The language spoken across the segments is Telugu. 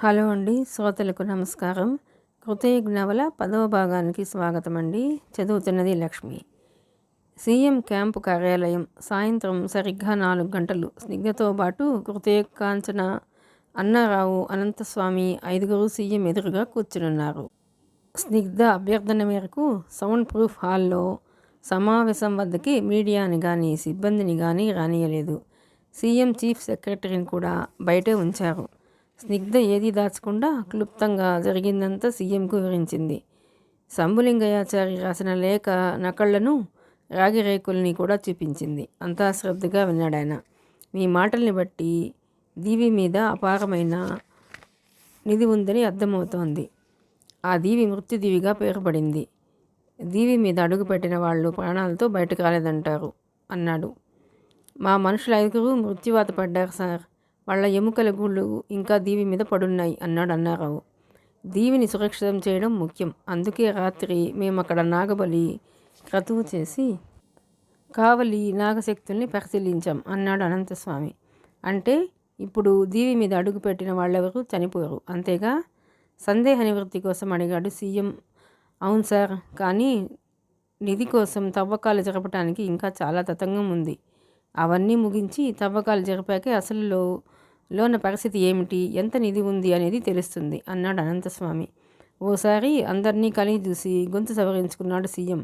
హలో అండి, శ్రోతలకు నమస్కారం. కృతయుగ్ నవల 10వ భాగానికి స్వాగతం అండి. చదువుతున్నది లక్ష్మి. సీఎం క్యాంపు కార్యాలయం. సాయంత్రం సరిగ్గా 4 గంటలు. స్నిగ్ధతో పాటు కృతయుగ్, కాంచన, అన్నారావు, అనంతస్వామి 5గురు సీఎం ఎదురుగా కూర్చునున్నారు. స్నిగ్ధ అభ్యర్థన మేరకు సౌండ్ ప్రూఫ్ హాల్లో సమావేశం వద్దకి మీడియాని కానీ సిబ్బందిని కానీ రానియలేదు. సీఎం చీఫ్ సెక్రటరీని కూడా బయటే ఉంచారు. స్నిగ్ధ ఏదీ దాచకుండా క్లుప్తంగా జరిగిందంతా సీఎంకు వివరించింది. శంభులింగయాచారి రాసిన లేఖ నకళ్లను, రాగిరేకుల్ని కూడా చూపించింది. అంతా శ్రద్ధగా విన్నాడాయన. మీ మాటల్ని బట్టి దీవి మీద అపారమైన నిధి ఉందని అర్థమవుతోంది. ఆ దీవి మృత్యుదీవిగా పేరుపడింది. దీవి మీద అడుగుపెట్టిన వాళ్ళు ప్రాణాలతో బయటకు రాలేదంటారు అన్నాడు. మా మనుషులు 5గురు మృత్యువాత పడ్డారు సార్. వాళ్ళ ఎముకల గూళ్ళు ఇంకా దీవి మీద పడున్నాయి అన్నాడు అన్నారావు. దీవిని సురక్షితం చేయడం ముఖ్యం. అందుకే రాత్రి మేము అక్కడ నాగబలి క్రతువు చేసి కావలి నాగశక్తుల్ని పరిశీలించాం అన్నాడు అనంతస్వామి. అంటే ఇప్పుడు దీవి మీద అడుగుపెట్టిన వాళ్ళెవరూ చనిపోరు అంతేగా? సందేహ నివృత్తి కోసం అడిగాడు సీఎం. అవును సార్, కానీ నిధి కోసం తవ్వకాలు జరపడానికి ఇంకా చాలా తతంగం ఉంది. అవన్నీ ముగించి తవ్వకాలు జరిపాకే అసలు లోన పరిస్థితి ఏమిటి, ఎంత నిధి ఉంది అనేది తెలుస్తుంది అన్నాడు అనంతస్వామి. ఓసారి అందరినీ కలిగి చూసి గొంతు సవరించుకున్నాడు సీఎం.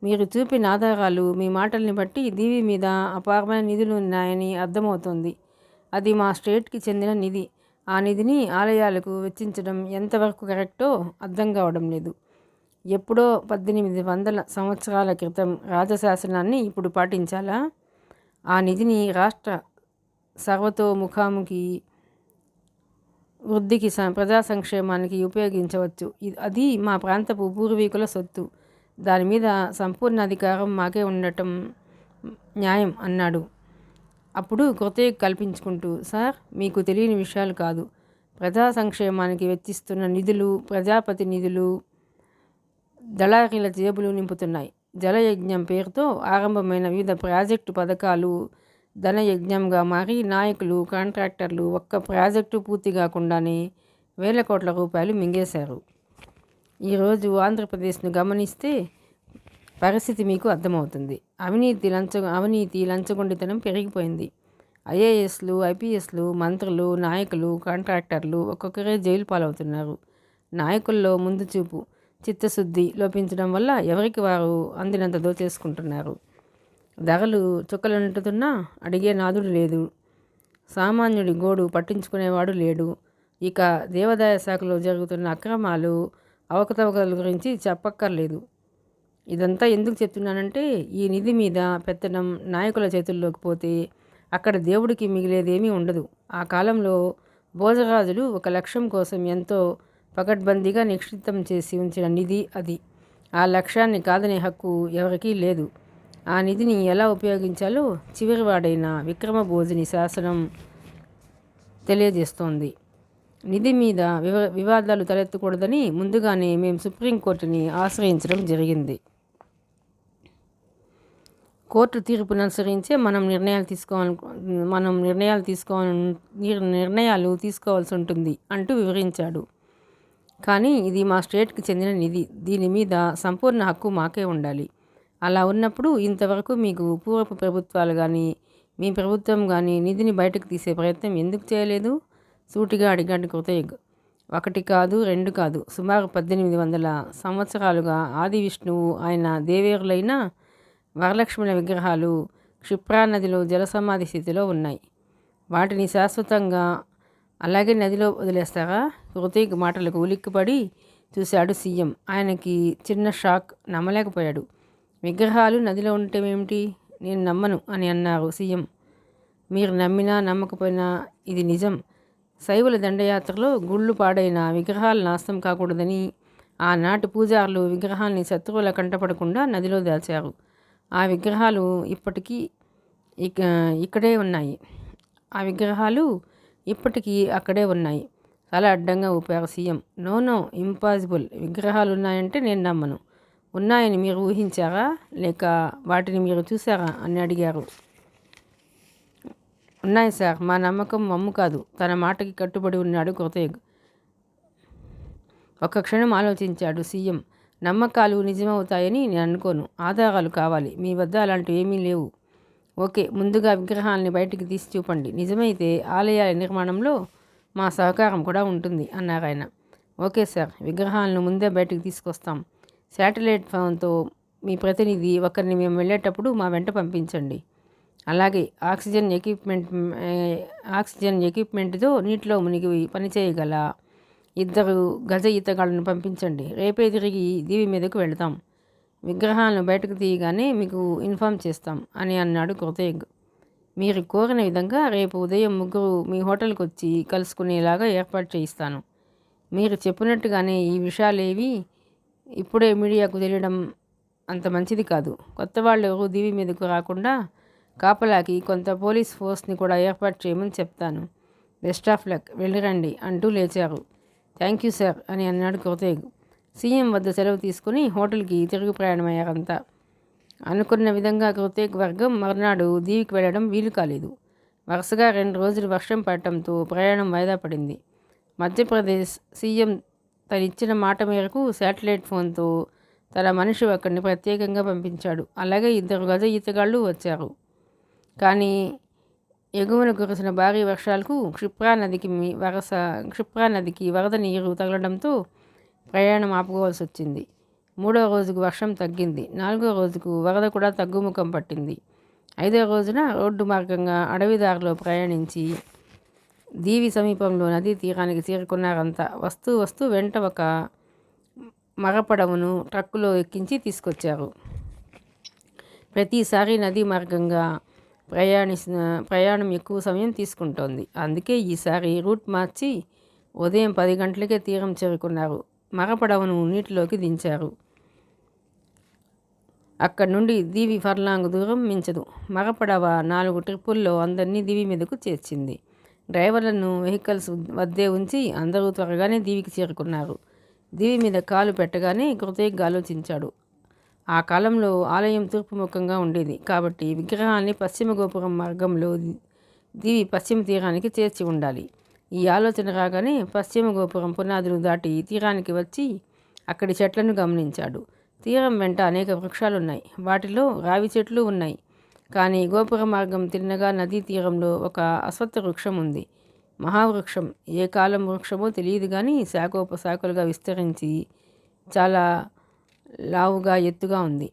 మీరు చూపిన ఆధారాలు, మీ మాటల్ని బట్టి దీవి మీద అపారమైన నిధులు ఉన్నాయని అర్థమవుతోంది. అది మా స్టేట్కి చెందిన నిధి. ఆ నిధిని ఆలయాలకు వెచ్చించడం ఎంతవరకు కరెక్టో అర్థం కావడం లేదు. ఎప్పుడో 1800 సంవత్సరాల క్రితం రాజశాసనాన్ని ఇప్పుడు పాటించాలా? ఆ నిధిని రాష్ట్ర సర్వతోముఖాముఖి వృద్ధికి, ప్రజా సంక్షేమానికి ఉపయోగించవచ్చు. అది మా ప్రాంతపు పూర్వీకుల సొత్తు. దాని మీద సంపూర్ణ అధికారం మాకే ఉండటం న్యాయం అన్నాడు. అప్పుడు కృతయుగ్ కల్పించుకుంటూ, సార్, మీకు తెలియని విషయాలు కాదు. ప్రజా సంక్షేమానికి వెచ్చిస్తున్న నిధులు ప్రజాపతి నిధులు దళారీల జేబులు నింపుతున్నాయి. జలయజ్ఞం పేరుతో ఆరంభమైన వివిధ ప్రాజెక్టు పథకాలు ధనయజ్ఞంగా మారి నాయకులు, కాంట్రాక్టర్లు ఒక్క ప్రాజెక్టు పూర్తి కాకుండానే వేల కోట్ల రూపాయలు మింగేశారు. ఈరోజు ఆంధ్రప్రదేశ్ను గమనిస్తే పరిస్థితి మీకు అర్థమవుతుంది. అవినీతి లంచగొండితనం పెరిగిపోయింది. ఐఏఎస్లు, ఐపీఎస్లు, మంత్రులు, నాయకులు, కాంట్రాక్టర్లు ఒక్కొక్కరే జైలు పాలవుతున్నారు. నాయకుల్లో ముందు చూపు, చిత్తశుద్ధి లోపించడం వల్ల ఎవరికి వారు అందినంత దోచేసుకుంటున్నారు. ధరలు చుక్కలంటుతున్నా అడిగే నాదుడు లేదు. సామాన్యుడి గోడు పట్టించుకునేవాడు లేడు. ఇక దేవాదాయ శాఖలో జరుగుతున్న అక్రమాలు, అవకతవకల గురించి చెప్పక్కర్లేదు. ఇదంతా ఎందుకు చెప్తున్నానంటే, ఈ నిధి మీద పెత్తనం నాయకుల చేతుల్లోకి పోతే అక్కడ దేవుడికి మిగిలేదేమీ ఉండదు. ఆ కాలంలో భోజరాజులు ఒక లక్ష్యం కోసం ఎంతో పకడ్బందీగా నిక్షిప్తం చేసి ఉంచిన నిధి అది. ఆ లక్ష్యాన్ని కాదనే హక్కు ఎవరికీ లేదు. ఆ నిధిని ఎలా ఉపయోగించాలో చివరివాడైన విక్రమభోజుని శాసనం తెలియజేస్తోంది. నిధి మీద వివాదాలు తలెత్తకూడదని ముందుగానే మేము సుప్రీంకోర్టుని ఆశ్రయించడం జరిగింది. కోర్టు తీర్పును అనుసరించే నిర్ణయాలు తీసుకోవాల్సి ఉంటుంది అంటూ వివరించాడు. కానీ ఇది మా స్టేట్కి చెందిన నిధి. దీని మీద సంపూర్ణ హక్కు మాకే ఉండాలి. అలా ఉన్నప్పుడు ఇంతవరకు మీకు పూర్వపు ప్రభుత్వాలు కానీ మీ ప్రభుత్వం కానీ నిధిని బయటకు తీసే ప్రయత్నం ఎందుకు చేయలేదు? సూటిగా అడిగాడు కృతయుగ్. 1 కాదు 2 కాదు, సుమారు 1800 సంవత్సరాలుగా ఆది విష్ణువు, ఆయన దేవేరులైన వరలక్ష్మణ విగ్రహాలు క్షిప్రా నదిలో జలసమాధి స్థితిలో ఉన్నాయి. వాటిని శాశ్వతంగా అలాగే నదిలో వదిలేస్తారా? కృతయుగ్ మాటలకు ఉలిక్కిపడి చూశాడు సీఎం. ఆయనకి చిన్న షాక్. నమ్మలేకపోయాడు. విగ్రహాలు నదిలో ఉండటం ఏమిటి? నేను నమ్మను అని అన్నారు సీఎం. మీరు నమ్మినా నమ్మకపోయినా ఇది నిజం. శైవుల దండయాత్రలో గుళ్ళు పాడైన విగ్రహాలు నాశనం కాకూడదని ఆనాటి పూజారులు విగ్రహాన్ని శత్రువుల కంటపడకుండా నదిలో దాచారు. ఆ విగ్రహాలు ఇప్పటికీ ఇక్కడే ఉన్నాయి. అక్కడే ఉన్నాయి. తల అడ్డంగా ఊపారు సీఎం. No, impossible. విగ్రహాలు ఉన్నాయంటే నేను నమ్మను. ఉన్నాయని మీరు ఊహించారా, లేక వాటిని మీరు చూసారా అని అడిగారు. ఉన్నాయి సార్, మా నమ్మకం మమ్ము కాదు. తన మాటకి కట్టుబడి ఉన్నాడు కృతయుగ్. ఒక్క క్షణం ఆలోచించాడు సీఎం. నమ్మకాలు నిజమవుతాయని నేను అనుకోను. ఆధారాలు కావాలి. మీ వద్ద అలాంటివి ఏమీ లేవు. ఓకే, ముందుగా విగ్రహాలని బయటికి తీసి చూపండి. నిజమైతే ఆలయాల నిర్మాణంలో మా సహకారం కూడా ఉంటుంది అన్నారాయన. ఓకే సార్, విగ్రహాలను ముందే బయటికి తీసుకొస్తాం. శాటిలైట్ ఫోన్తో మీ ప్రతినిధి ఒకరిని మేము వెళ్ళేటప్పుడు మా వెంట పంపించండి. అలాగే ఆక్సిజన్ ఎక్విప్మెంట్తో నీటిలో మునిగి పనిచేయగల 2 గజ ఈతగాళ్ళను పంపించండి. రేపే తిరిగి దీవి మీదకు వెళతాం. విగ్రహాలను బయటకు తీయగానే మీకు ఇన్ఫామ్ చేస్తాం అని అన్నాడు కృతయుగ్. మీరు కోరిన విధంగా రేపు ఉదయం 3 మీ హోటల్కి వచ్చి కలుసుకునేలాగా ఏర్పాటు చేయిస్తాను. మీరు చెప్పినట్టుగానే ఈ విషయాలేవి ఇప్పుడే మీడియాకు తెలియడం అంత మంచిది కాదు. కొత్త వాళ్ళు ఎవరు దీవి మీదకు రాకుండా కాపలాకి కొంత పోలీస్ ఫోర్స్ని కూడా ఏర్పాటు చేయమని చెప్తాను. బెస్ట్ ఆఫ్ లక్, వెళ్ళిరండి అంటూ లేచారు. థ్యాంక్ యూ సార్ అని అన్నాడు కృతయుగ్. సీఎం వద్ద సెలవు తీసుకుని హోటల్కి తిరుగు ప్రయాణమయ్యారంతా. అనుకున్న విధంగా కృతయుగ్ వర్గం మర్నాడు దీవికి వెళ్ళడం వీలు కాలేదు. వరుసగా 2 రోజులు వర్షం పడటంతో ప్రయాణం వాయిదా పడింది. మధ్యప్రదేశ్ సీఎం తనిచ్చిన మాట మేరకు శాటిలైట్ ఫోన్తో తన మనిషి ఒకరిని ప్రత్యేకంగా పంపించాడు. అలాగే 2 గజ ఈతగాళ్ళు వచ్చారు. కానీ ఎగువన కురిసిన భారీ వర్షాలకు క్షిప్రా నదికి వరద నీరు తగలడంతో ప్రయాణం ఆపుకోవాల్సి వచ్చింది. 3వ రోజుకు వర్షం తగ్గింది. 4వ రోజుకు వరద కూడా తగ్గుముఖం పట్టింది. 5వ రోజున రోడ్డు మార్గంగా అడవి దారిలో ప్రయాణించి దీవి సమీపంలో నదీ తీరానికి చేరుకున్నారంతా. వస్తూ వెంట ఒక మగపడవను ట్రక్కులో ఎక్కించి తీసుకొచ్చారు. ప్రతిసారి నదీ మార్గంగా ప్రయాణం ఎక్కువ సమయం తీసుకుంటోంది. అందుకే ఈసారి రూట్ మార్చి ఉదయం 10 గంటలకే తీరం చేరుకున్నారు. మగపడవను నీటిలోకి దించారు. అక్కడి నుండి దీవి ఫర్లాంగ్ దూరం మించదు. మగపడవ 4 ట్రిప్పుల్లో అందరినీ దీవి మీదకు చేర్చింది. డ్రైవర్లను వెహికల్స్ వద్దే ఉంచి అందరూ త్వరగానే దీవికి చేరుకున్నారు. దీవి మీద కాలు పెట్టగానే కృతయుగ్ ఆలోచించాడు. ఆ కాలంలో ఆలయం తూర్పు ముఖంగా ఉండేది కాబట్టి విగ్రహాన్ని పశ్చిమ గోపురం మార్గంలో దీవి పశ్చిమ తీరానికి చేర్చి ఉండాలి. ఈ ఆలోచన రాగానే పశ్చిమ గోపురం పునాదులు దాటి తీరానికి వచ్చి అక్కడి చెట్లను గమనించాడు. తీరం వెంట అనేక వృక్షాలున్నాయి. వాటిలో రావి చెట్లు ఉన్నాయి. కానీ గోపుర మార్గం తిన్నగా నదీ తీరంలో ఒక అశ్వత్థ వృక్షం ఉంది. మహావృక్షం. ఏ కాలం వృక్షమో తెలియదు కానీ శాఖోపశాఖలుగా విస్తరించి చాలా లావుగా ఎత్తుగా ఉంది.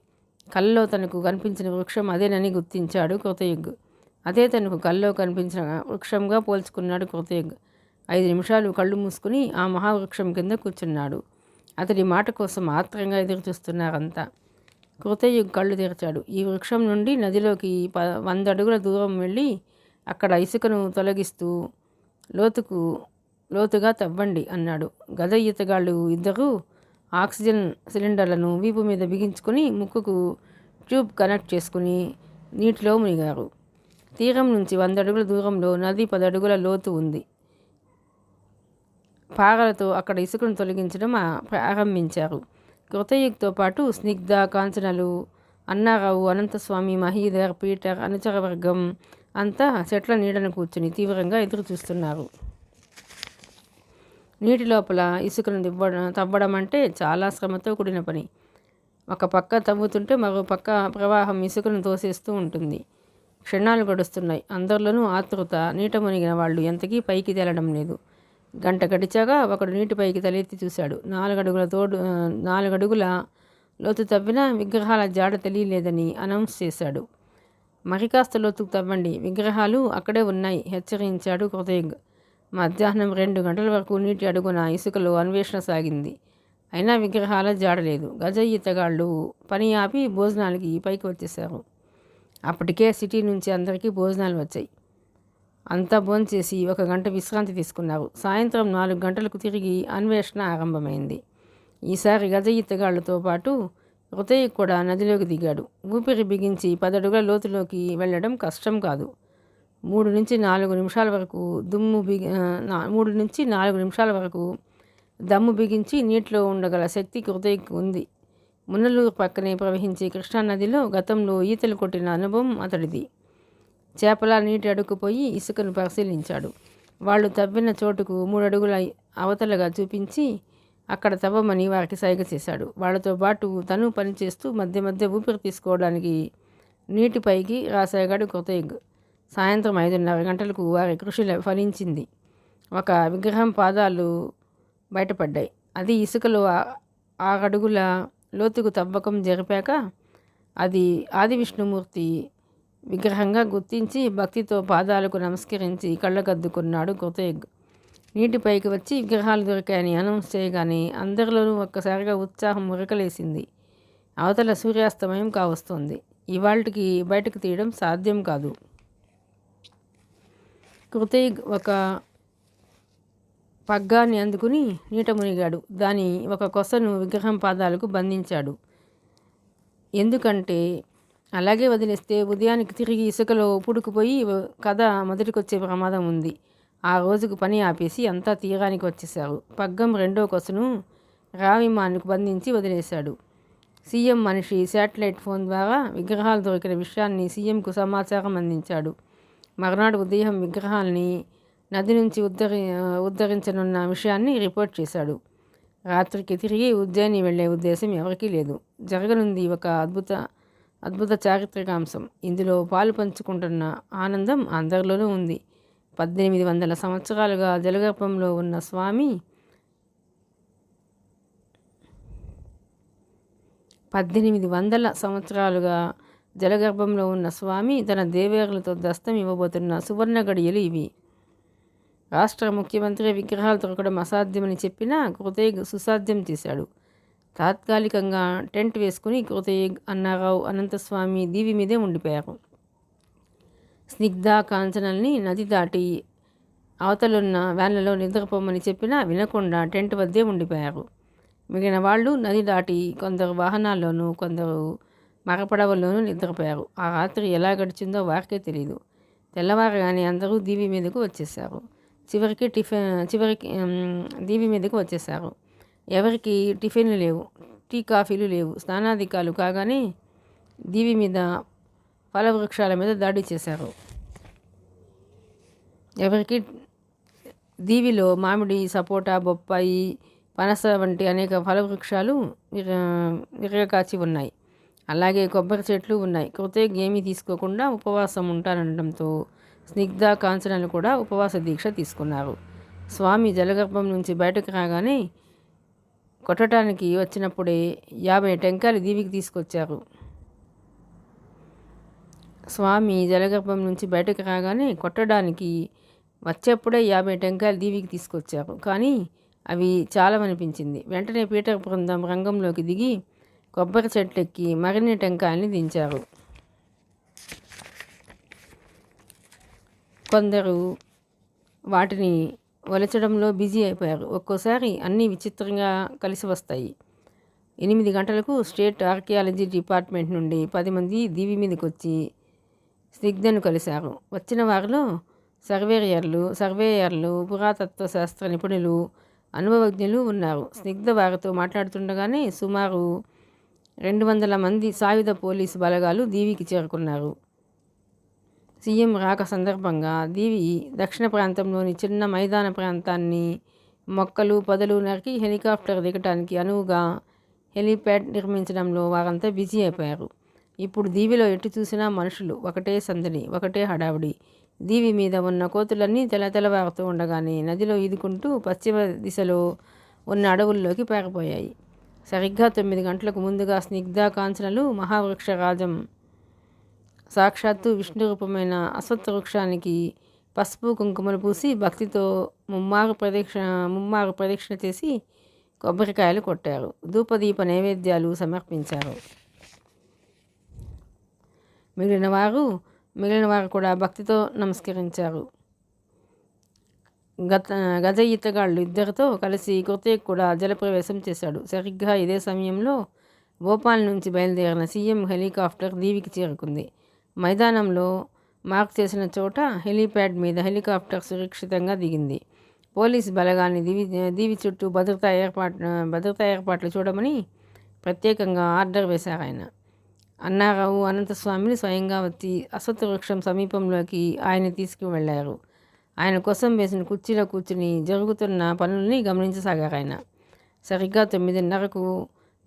కళ్ళలో తనకు కనిపించిన వృక్షం అదేనని గుర్తించాడు కృతయుగ్. అదే తనకు కళ్ళలో కనిపించిన వృక్షంగా పోల్చుకున్నాడు కృతయుగ్. 5 నిమిషాలు కళ్ళు మూసుకుని ఆ మహావృక్షం కింద కూర్చున్నాడు. అతడి మాట కోసం ఆత్రంగా ఎదురుచూస్తున్నారంతా. కృతయుగ్ కళ్ళు తెరిచాడు. ఈ వృక్షం నుండి నదిలోకి 100 అడుగుల దూరం వెళ్ళి అక్కడ ఇసుకను తొలగిస్తూ లోతుగా తవ్వండి అన్నాడు. గద ఈతగాళ్ళు 2 ఆక్సిజన్ సిలిండర్లను వీపు మీద బిగించుకుని ముక్కుకు ట్యూబ్ కనెక్ట్ చేసుకుని నీటిలో మునిగారు. తీరం నుంచి 100 అడుగుల దూరంలో నది 10 అడుగుల లోతు ఉంది. పారలతో అక్కడ ఇసుకను తొలగించడం ప్రారంభించారు. కృతయుగ్తో పాటు స్నిగ్ధ, కాంచనలు, అన్నారావు, అనంతస్వామి, మహీధర్, పీటర్, అనుచర వర్గం అంతా చెట్ల నీడను కూర్చుని తీవ్రంగా ఎదురు చూస్తున్నారు. నీటి లోపల ఇసుకను తవ్వడం అంటే చాలా శ్రమతో కూడిన పని. ఒక పక్క తవ్వుతుంటే మరో పక్క ప్రవాహం ఇసుకను తోసేస్తూ ఉంటుంది. క్షణాలు గడుస్తున్నాయి. అందరిలోనూ ఆతృత. నీట మునిగిన వాళ్ళు ఎంతకీ పైకి తేలడం లేదు. గంట గడిచాక ఒకడు నీటిపైకి తలెత్తి చూశాడు. 4 అడుగుల లోతు తవ్వినా విగ్రహాల జాడ తెలియలేదని అనౌన్స్ చేశాడు. మరి కాస్త లోతుకు తవ్వండి, విగ్రహాలు అక్కడే ఉన్నాయి హెచ్చరించాడు కృతయుగ్. మధ్యాహ్నం 2 గంటల వరకు నీటి అడుగున ఇసుకలో అన్వేషణ సాగింది. అయినా విగ్రహాల జాడలేదు. గజ ఈతగాళ్ళు పని ఆపి భోజనాలకి పైకి వచ్చేశారు. అప్పటికే సిటీ నుంచి అందరికీ భోజనాలు వచ్చాయి. అంతా భోంచేసి 1 గంట విశ్రాంతి తీసుకున్నారు. సాయంత్రం 4 గంటలకు తిరిగి అన్వేషణ ఆరంభమైంది. ఈసారి గజ ఈతగాళ్లతో పాటు కృతయుగ్ కూడా నదిలోకి దిగాడు. ఊపిరి బిగించి 10 అడుగుల లోతులోకి వెళ్ళడం కష్టం కాదు. 3 నుంచి 4 నిమిషాల వరకు దమ్ము బిగించి నీటిలో ఉండగల శక్తి కృతయుగ్కు ఉంది. మున్నలూరు పక్కనే ప్రవహించే కృష్ణానదిలో గతంలో ఈతలు కొట్టిన అనుభవం అతడిది. చేపల నీటి అడుక్కుపోయి ఇసుకను పరిశీలించాడు. వాళ్ళు తవ్విన చోటుకు 3 అడుగుల అవతలగా చూపించి అక్కడ తవ్వమని వారికి సైగ చేశాడు. వాళ్ళతో పాటు తను పనిచేస్తూ మధ్య మధ్య ఊపిరి తీసుకోవడానికి నీటిపైకి రాసాగాడు కృతయుగ్. సాయంత్రం 5:30 గంటలకు వారి కృషి ఫలించింది. ఒక విగ్రహం పాదాలు బయటపడ్డాయి. అది ఇసుకలో 6 అడుగుల లోతుకు తవ్వకం జరిపాక అది ఆది విష్ణుమూర్తి విగ్రహంగా గుర్తించి భక్తితో పాదాలకు నమస్కరించి కళ్ళకద్దుకున్నాడు కృతయుగ్. నీటిపైకి వచ్చి విగ్రహాలు దొరికాయని అనౌన్స్ చేయగానే అందరిలోనూ ఒక్కసారిగా ఉత్సాహం మురకలేసింది. అవతల సూర్యాస్తమయం కావస్తోంది. ఇవాళకి బయటకు తీయడం సాధ్యం కాదు. కృతయుగ్ ఒక పగ్గాన్ని అందుకుని నీట మునిగాడు. దాని ఒక కొసను విగ్రహం పాదాలకు బంధించాడు. ఎందుకంటే అలాగే వదిలేస్తే ఉదయానికి తిరిగి ఇసుకలో పుడుకుపోయి కథ మొదటికొచ్చే ప్రమాదం ఉంది. ఆ రోజుకు పని ఆపేసి అంతా తీరానికి వచ్చేశారు. పగ్గం రెండో కొసను రావిమాన్కు బంధించి వదిలేశాడు. సీఎం మనిషి శాటిలైట్ ఫోన్ ద్వారా విగ్రహాలు దొరికిన విషయాన్ని సీఎంకు సమాచారం అందించాడు. మరునాడు ఉదయం విగ్రహాల్ని నది నుంచి ఉద్ధరించనున్న విషయాన్ని రిపోర్ట్ చేశాడు. రాత్రికి తిరిగి ఉజ్జయిని వెళ్లే ఉద్దేశం ఎవరికీ లేదు. జరగనుంది ఒక అద్భుత చారిత్రకాంశం. ఇందులో పాలు పంచుకుంటున్న ఆనందం అందరిలోనూ ఉంది. 1800 సంవత్సరాలుగా జలగర్భంలో ఉన్న స్వామి 1800 సంవత్సరాలుగా జలగర్భంలో ఉన్న స్వామి తన దేవేరులతో దస్తం ఇవ్వబోతున్న సువర్ణ గడియలు ఇవి. రాష్ట్ర ముఖ్యమంత్రి విగ్రహాలు దొరకడం అసాధ్యమని చెప్పినా కృతయుగ్ సుసాధ్యం చేశాడు. తాత్కాలికంగా టెంట్ వేసుకుని కృతయుగ్, అన్నారావు, అనంతస్వామి దీవి మీదే ఉండిపోయారు. స్నిగ్ధ, కాంచనల్ని నది దాటి అవతలున్న వ్యాన్లలో నిద్రపోమని చెప్పినా వినకుండా టెంట్ వద్దే ఉండిపోయారు. మిగిలిన వాళ్ళు నది దాటి కొందరు వాహనాల్లోనూ కొందరు మరపడవల్లోనూ నిద్రపోయారు. ఆ రాత్రి ఎలా గడిచిందో వారికే తెలియదు. తెల్లవారగానే అందరూ దీవి మీదకు వచ్చేశారు. చివరికి దీవి మీదకు వచ్చేశారు. ఎవరికి టిఫిన్లు లేవు, టీ కాఫీలు లేవు. స్నానాధికాలు కాగానే దీవి మీద ఫలవృక్షాల మీద దాడి చేశారు. ఎవరికి దీవిలో మామిడి, సపోటా, బొప్పాయి, పనస వంటి అనేక ఫలవృక్షాలు విరగకాచి ఉన్నాయి. అలాగే కొబ్బరి చెట్లు ఉన్నాయి. కృతయుగ్ ఏమీ తీసుకోకుండా ఉపవాసం ఉంటానడంతో స్నిగ్ధ, కాంచనలు కూడా ఉపవాస దీక్ష తీసుకున్నారు. స్వామి జలగర్భం నుంచి బయటకు రాగానే కొట్టడానికి వచ్చినప్పుడే 50 టెంకాయలు దీవికి తీసుకొచ్చారు. స్వామి జలగర్భం నుంచి బయటకు రాగానే కొట్టడానికి వచ్చేప్పుడే 50 టెంకాయలు దీవికి తీసుకొచ్చారు. కానీ అవి చాలవనిపించింది. వెంటనే పీటర్ బృందం రంగంలోకి దిగి కొబ్బరి చెట్లెక్కి మరిన్ని టెంకాయల్ని దించారు. కొందరు వాటిని ఒలచడంలో బిజీ అయిపోయారు. ఒక్కోసారి అన్నీ విచిత్రంగా కలిసి వస్తాయి. 8 గంటలకు స్టేట్ ఆర్కియాలజీ డిపార్ట్మెంట్ నుండి 10 మంది దీవి మీదకి వచ్చి స్నిగ్ధను కలిశారు. వచ్చిన వారిలో సర్వేయర్లు, పురాతత్వ శాస్త్ర నిపుణులు, అనుభవజ్ఞులు ఉన్నారు. స్నిగ్ధ వారితో మాట్లాడుతుండగానే సుమారు 200 మంది సాయుధ పోలీసు బలగాలు దీవికి చేరుకున్నారు. సీఎం రాక సందర్భంగా దీవి దక్షిణ ప్రాంతంలోని చిన్న మైదాన ప్రాంతాన్ని మొక్కలు, పొదలు నరికి హెలికాప్టర్ దిగటానికి అనువుగా హెలీప్యాడ్ నిర్మించడంలో వారంతా బిజీ అయిపోయారు. ఇప్పుడు దీవిలో ఎటు చూసినా మనుషులు, ఒకటే సందడి, ఒకటే హడావుడి. దీవి మీద ఉన్న కోతులన్నీ తెల్లవారుతూ ఉండగానే నదిలో ఈదుకుంటూ పశ్చిమ దిశలో ఉన్న అడవుల్లోకి పారిపోయాయి. సరిగ్గా 9 గంటలకు ముందుగా స్నిగ్ధ, కాంచనలు మహావృక్షరాజం సాక్షాత్తు విష్ణు రూపమైన అశ్వత్థ వృక్షానికి పసుపు, కుంకుమలు పూసి భక్తితో ముమ్మారు ప్రదక్షిణ చేసి కొబ్బరికాయలు కొట్టారు. ధూపదీప నైవేద్యాలు సమర్పించారు. మిగిలిన వారు కూడా భక్తితో నమస్కరించారు. గజ ఈతగాళ్ళు ఇద్దరితో కలిసి కృతయుగ్ కూడా జలప్రవేశం చేశాడు. సరిగ్గా ఇదే సమయంలో భోపాల్ నుంచి బయలుదేరిన సీఎం హెలికాప్టర్ దీవికి చేరుకుంది. మైదానంలో మార్క్ చేసిన చోట హెలీప్యాడ్ మీద హెలికాప్టర్ సురక్షితంగా దిగింది. పోలీసు బలగాన్ని దీవి చుట్టూ భద్రతా ఏర్పాట్లు చూడమని ప్రత్యేకంగా ఆర్డర్ వేశారు ఆయన. అన్నారావు, అనంతస్వామిని స్వయంగా వచ్చి అశ్వత్థ వృక్షం సమీపంలోకి ఆయన తీసుకువెళ్లారు. ఆయన కోసం వేసిన కుర్చీలో కూర్చుని జరుగుతున్న పనుల్ని గమనించసాగారు ఆయన. సరిగ్గా 9:30కు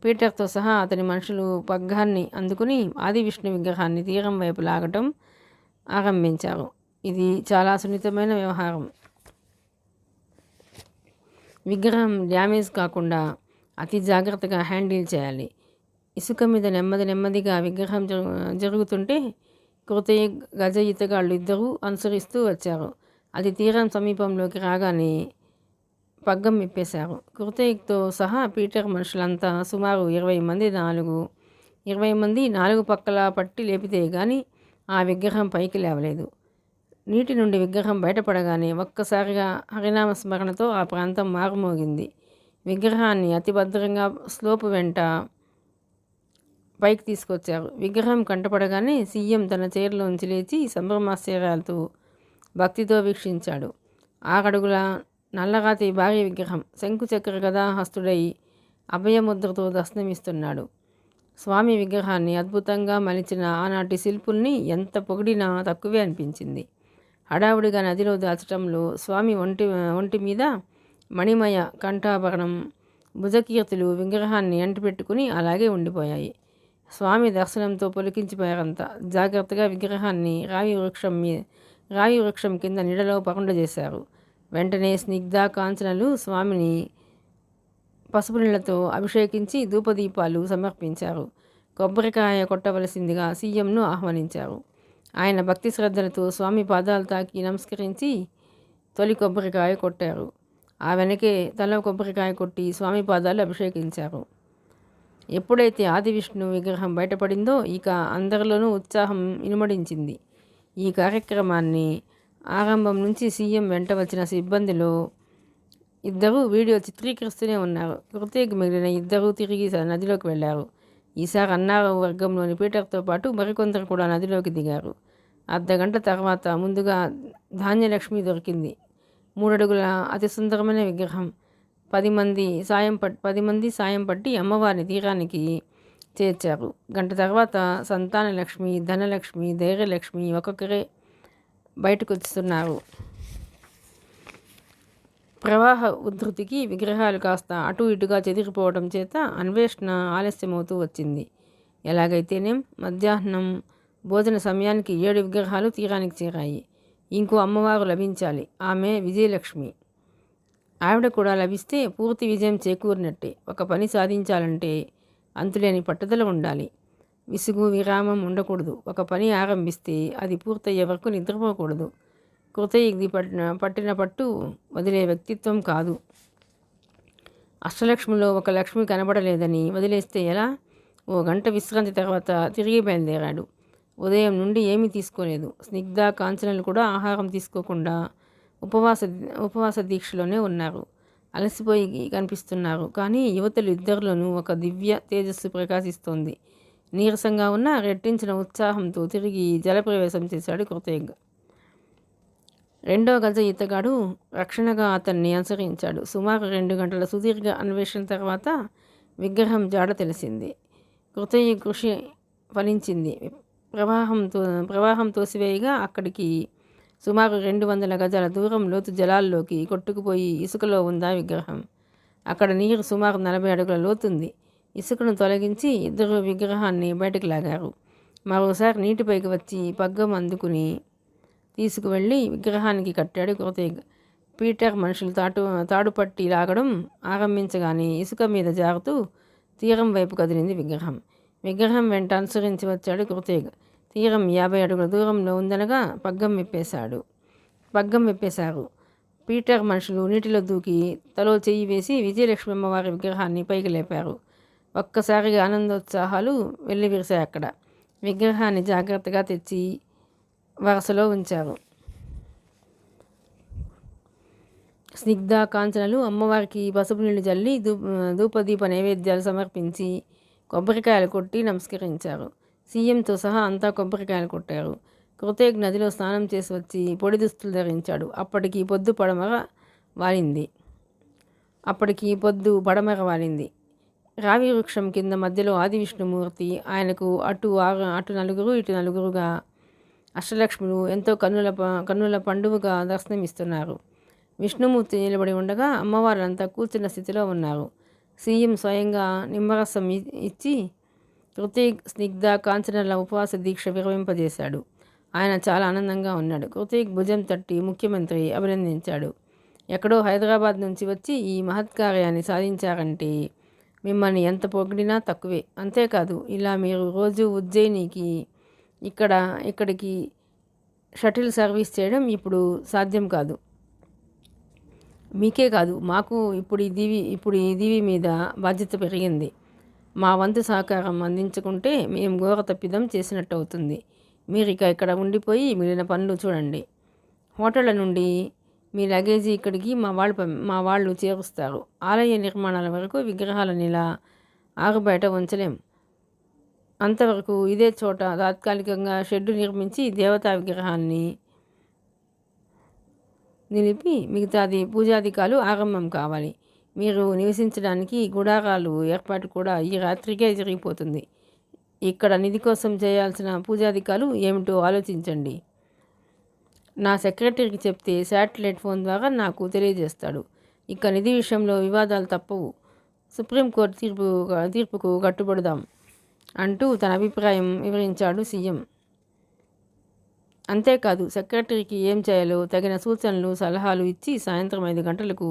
పీటర్తో సహా అతని మనుషులు పగ్గాన్ని అందుకుని ఆది విష్ణు విగ్రహాన్ని తీరం వైపు లాగటం ఆరంభించారు. ఇది చాలా సున్నితమైన వ్యవహారం. విగ్రహం డ్యామేజ్ కాకుండా అతి జాగ్రత్తగా హ్యాండిల్ చేయాలి. ఇసుక మీద నెమ్మదిగా విగ్రహం జరుగుతుంటే కృతయ్య గజ ఈతగాళ్ళు ఇద్దరూ అనుసరిస్తూ వచ్చారు. అది తీరం సమీపంలోకి రాగానే పగ్గం విప్పేశారు. కృతయ్యతో సహా పీటర్ మనుషులంతా సుమారు 20 మంది నాలుగు పక్కల పట్టి లేపితే గాని ఆ విగ్రహం పైకి లేవలేదు. నీటి నుండి విగ్రహం బయటపడగానే ఒక్కసారిగా హరినామ స్మరణతో ఆ ప్రాంతం మారుమోగింది. విగ్రహాన్ని అతి భద్రంగా స్లోపు వెంట పైకి తీసుకొచ్చారు. విగ్రహం కంటపడగానే సీఎం తన చైర్లోంచి లేచి సంభ్రమాశ్చర్యాలతో భక్తితో వీక్షించాడు. 6 అడుగుల నల్లరాతి భారీ విగ్రహం శంకుచక్ర గదా హస్తుడై అభయముద్రతో దర్శనమిస్తున్నాడు. స్వామి విగ్రహాన్ని అద్భుతంగా మలిచిన ఆనాటి శిల్పుల్ని ఎంత పొగిడినా తక్కువే అనిపించింది. హడావుడిగా నదిలో దాచటంలో స్వామి ఒంటి మీద మణిమయ కంఠాభరణం, భుజకీర్తులు విగ్రహాన్ని అంటిపెట్టుకుని అలాగే ఉండిపోయాయి. స్వామి దర్శనంతో పొలికించిపోయారంతా. జాగ్రత్తగా విగ్రహాన్ని రావి వృక్షం కింద నీడలో పరుండజేశారు. వెంటనే స్నిగ్ధ కాంచనలు స్వామిని పసుపు నీళ్లతో అభిషేకించి ధూపదీపాలు సమర్పించారు. కొబ్బరికాయ కొట్టవలసిందిగా సీఎంను ఆహ్వానించారు. ఆయన భక్తి శ్రద్ధలతో స్వామి పాదాలు తాకి నమస్కరించి తొలి కొబ్బరికాయ కొట్టారు. ఆ వెనకే తల కొబ్బరికాయ కొట్టి స్వామి పాదాలు అభిషేకించారు. ఎప్పుడైతే ఆది విష్ణు విగ్రహం బయటపడిందో ఇక అందరిలోనూ ఉత్సాహం ఇనుమడించింది. ఈ కార్యక్రమాన్ని ఆరంభం నుంచి సీఎం వెంట వచ్చిన సిబ్బందిలో ఇద్దరు వీడియో చిత్రీకరిస్తూనే ఉన్నారు. కృతయ్యకు మిగిలిన ఇద్దరు తిరిగి నదిలోకి వెళ్లారు. ఈసారి అన్నారావు వర్గంలోని పీటర్తో పాటు మరికొందరు కూడా నదిలోకి దిగారు. అర్ధగంట తర్వాత ముందుగా ధాన్యలక్ష్మి దొరికింది. 3 అడుగుల అతి సుందరమైన విగ్రహం. 10 మంది సాయం పట్టి అమ్మవారిని తీరానికి చేర్చారు. గంట తర్వాత సంతానలక్ష్మి, ధనలక్ష్మి, ధైర్యలక్ష్మి ఒక్కొక్కరే బయటకు వస్తున్నారు. ప్రవాహ ఉధృతికి విగ్రహాలు కాస్త అటు ఇటుగా చెదిరిపోవడం చేత అన్వేషణ ఆలస్యమవుతూ వచ్చింది. ఎలాగైతేనేం మధ్యాహ్నం భోజన సమయానికి 7 విగ్రహాలు తీరానికి చేరాయి. ఇంకో అమ్మవారు లభించాలి. ఆమె విజయలక్ష్మి. ఆవిడ కూడా లభిస్తే పూర్తి విజయం చేకూరినట్టే. ఒక పని సాధించాలంటే అంతులేని పట్టుదల ఉండాలి. విసుగు విరామం ఉండకూడదు. ఒక పని ఆరంభిస్తే అది పూర్తయ్యే వరకు నిద్రపోకూడదు. కృతయ్యకి పట్టిన పట్టు వదిలే వ్యక్తిత్వం కాదు. అష్టలక్ష్మిలో ఒక లక్ష్మి కనబడలేదని వదిలేస్తే ఎలా? 1 గంట విశ్రాంతి తర్వాత తిరిగి బయలుదేరాడు. ఉదయం నుండి ఏమీ తీసుకోలేదు. స్నిగ్ధ కాంచనలు కూడా ఆహారం తీసుకోకుండా ఉపవాస దీక్షలోనే ఉన్నారు. అలసిపోయి కనిపిస్తున్నారు. కానీ యువతులు ఇద్దరిలోనూ ఒక దివ్య తేజస్సు ప్రకాశిస్తోంది. నీరసంగా ఉన్న రెట్టించిన ఉత్సాహంతో తిరిగి జలప్రవేశం చేశాడు కృతయ్య. 2వ గజ ఈతగాడు రక్షణగా అతన్ని అనుసరించాడు. సుమారు 2 గంటల సుదీర్ఘ అన్వేషణ తర్వాత విగ్రహం జాడ తెలిసింది. కృతయ్య కృషి ఫలించింది. ప్రవాహం తోసివేయగా అక్కడికి సుమారు 200 గజాల దూరం లోతు జలాల్లోకి కొట్టుకుపోయి ఇసుకలో ఉందా విగ్రహం. అక్కడ నీరు సుమారు 40 అడుగుల లోతుంది. ఇసుకను తొలగించి ఇద్దరు విగ్రహాన్ని బయటకు లాగారు. మరోసారి నీటిపైకి వచ్చి పగ్గం అందుకుని తీసుకువెళ్ళి విగ్రహానికి కట్టాడు కృతయ్య. పీటర్ మనుషులు తాడుపట్టి లాగడం ఆరంభించగానే ఇసుక మీద జారుతూ తీరం వైపు కదిలింది విగ్రహం. విగ్రహం వెంట అనుసరించి వచ్చాడు కృతయ్య. తీరం 50 అడుగుల దూరంలో ఉందనగా పగ్గం విప్పేశారు. పీటర్ మనుషులు నీటిలో దూకి తలో చెయ్యి వేసి విజయలక్ష్మి అమ్మవారి విగ్రహాన్ని పైకి లేపారు. ఒక్కసారిగా ఆనందోత్సాహాలు వెల్లివిరిశాయి అక్కడ. విగ్రహాన్ని జాగ్రత్తగా తెచ్చి వరుసలో ఉంచారు. స్నిగ్ధ కాంచనలు అమ్మవారికి పసుపు నీళ్లు జల్లి ధూపదీప నైవేద్యాలు సమర్పించి కొబ్బరికాయలు కొట్టి నమస్కరించారు. సీఎంతో సహా అంతా కొబ్బరికాయలు కొట్టారు. కృతయ్య నదిలో స్నానం చేసి వచ్చి పొడి దుస్తులు ధరించాడు. అప్పటికి పొద్దు పడమర వాలింది. రావి వృక్షం కింద మధ్యలో ఆది విష్ణుమూర్తి, ఆయనకు అటు నలుగురు ఇటు నలుగురుగా అష్టలక్ష్ములు ఎంతో కన్నుల పండుగగా దర్శనమిస్తున్నారు. విష్ణుమూర్తి నిలబడి ఉండగా అమ్మవారంతా కూర్చున్న స్థితిలో ఉన్నారు. సీఎం స్వయంగా నిమ్మరసం ఇచ్చి కృతిక్, స్నిగ్ధ, కాంచనల ఉపవాస దీక్ష విరమింపజేశాడు. ఆయన చాలా ఆనందంగా ఉన్నాడు. కృతిక్ భుజం తట్టి ముఖ్యమంత్రి అభినందించాడు. ఎక్కడో హైదరాబాద్ నుంచి వచ్చి ఈ మహత్కార్యాన్ని సాధించారంటే మిమ్మల్ని ఎంత పొగిడినా తక్కువే. అంతేకాదు, ఇలా మీరు రోజు ఉజ్జయినికి ఇక్కడికి షటిల్ సర్వీస్ చేయడం ఇప్పుడు సాధ్యం కాదు. మీకే కాదు, మాకు ఇప్పుడు ఈ దీవి మీద బాధ్యత పెరిగింది. మా వంతు సహకారం అందించుకుంటే మేము ఘోర తప్పిదం చేసినట్టు అవుతుంది. మీరు ఇక్కడ ఉండిపోయి మిగిలిన పనులు చూడండి. హోటళ్ల నుండి మీ లగేజీ ఇక్కడికి మా వాళ్ళు చేరుస్తారు. ఆలయ నిర్మాణాల వరకు విగ్రహాలను ఇలా ఆరు బయట ఉంచలేం. అంతవరకు ఇదే చోట తాత్కాలికంగా షెడ్డు నిర్మించి దేవతా విగ్రహాన్ని నిలిపి మిగతాది పూజాధికాలు ఆరంభం కావాలి. మీరు నివసించడానికి గుడారాలు ఏర్పాటు కూడా ఈ రాత్రికే జరిగిపోతుంది. ఇక్కడ నిధి కోసం చేయాల్సిన పూజాధికాలు ఏమిటో ఆలోచించండి. నా సెక్రటరీకి చెప్తే శాటిలైట్ ఫోన్ ద్వారా నాకు తెలియజేస్తాడు. ఇక నిధి విషయంలో వివాదాలు తప్పవు. సుప్రీంకోర్టు తీర్పుకు కట్టుబడదాం అంటూ తన అభిప్రాయం వివరించాడు సీఎం. అంతేకాదు, సెక్రటరీకి ఏం చేయాలో తగిన సూచనలు, సలహాలు ఇచ్చి సాయంత్రం 5 గంటలకు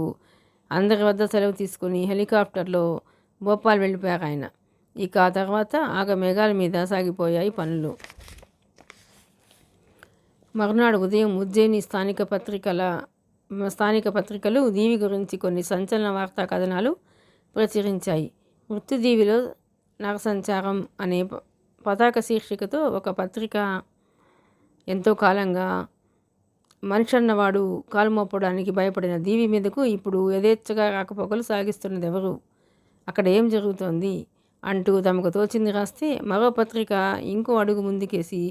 అందరి వద్ద సెలవు తీసుకుని హెలికాప్టర్లో భోపాల్ వెళ్ళిపోయారు ఆయన. ఇక ఆ తర్వాత ఆగమేఘాల మీద సాగిపోయాయి పనులు. మరునాడు ఉదయం ఉజ్జయిని స్థానిక పత్రికలు దీవి గురించి కొన్ని సంచలన వార్తా కథనాలు ప్రచురించాయి. మృత్యుదీవిలో నరసంచారం అనే పతాక శీర్షికతో ఒక పత్రిక ఎంతో కాలంగా మనిషి అన్నవాడు కాలు మోపడానికి భయపడిన దీవి మీదకు ఇప్పుడు యథేచ్ఛగా రాకపోకలు సాగిస్తున్నది ఎవరు, అక్కడ ఏం జరుగుతోంది అంటూ తమకు తోచింది రాస్తే, మరో పత్రిక ఇంకో అడుగు ముందుకేసి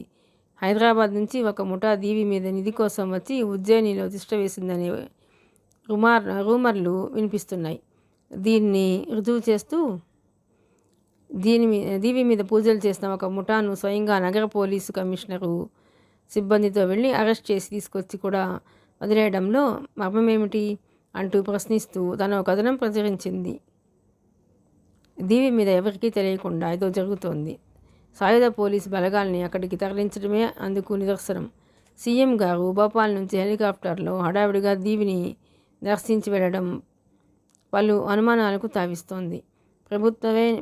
హైదరాబాద్ నుంచి ఒక ముఠా దీవి మీద నిధి కోసం వచ్చి ఉజ్జయినిలో తిష్ట వేసిందనే రూమర్లు వినిపిస్తున్నాయి. దీన్ని రుజువు చేస్తూ దీవి మీద పూజలు చేసిన ఒక ముఠాను స్వయంగా నగర పోలీసు కమిషనరు సిబ్బందితో వెళ్ళి అరెస్ట్ చేసి తీసుకొచ్చి కూడా వదిలేయడంలో మర్మమేమిటి అంటూ ప్రశ్నిస్తూ తన కథనం ప్రచురించింది. దీవి మీద ఎవరికీ తెలియకుండా ఏదో జరుగుతోంది. సాయుధ పోలీసు బలగాల్ని అక్కడికి తరలించడమే అందుకు నిదర్శనం. సీఎం గారు భోపాల్ నుంచి హెలికాప్టర్లో హడావిడిగా దీవిని దర్శించి వెళ్ళడం పలు అనుమానాలకు తావిస్తోంది.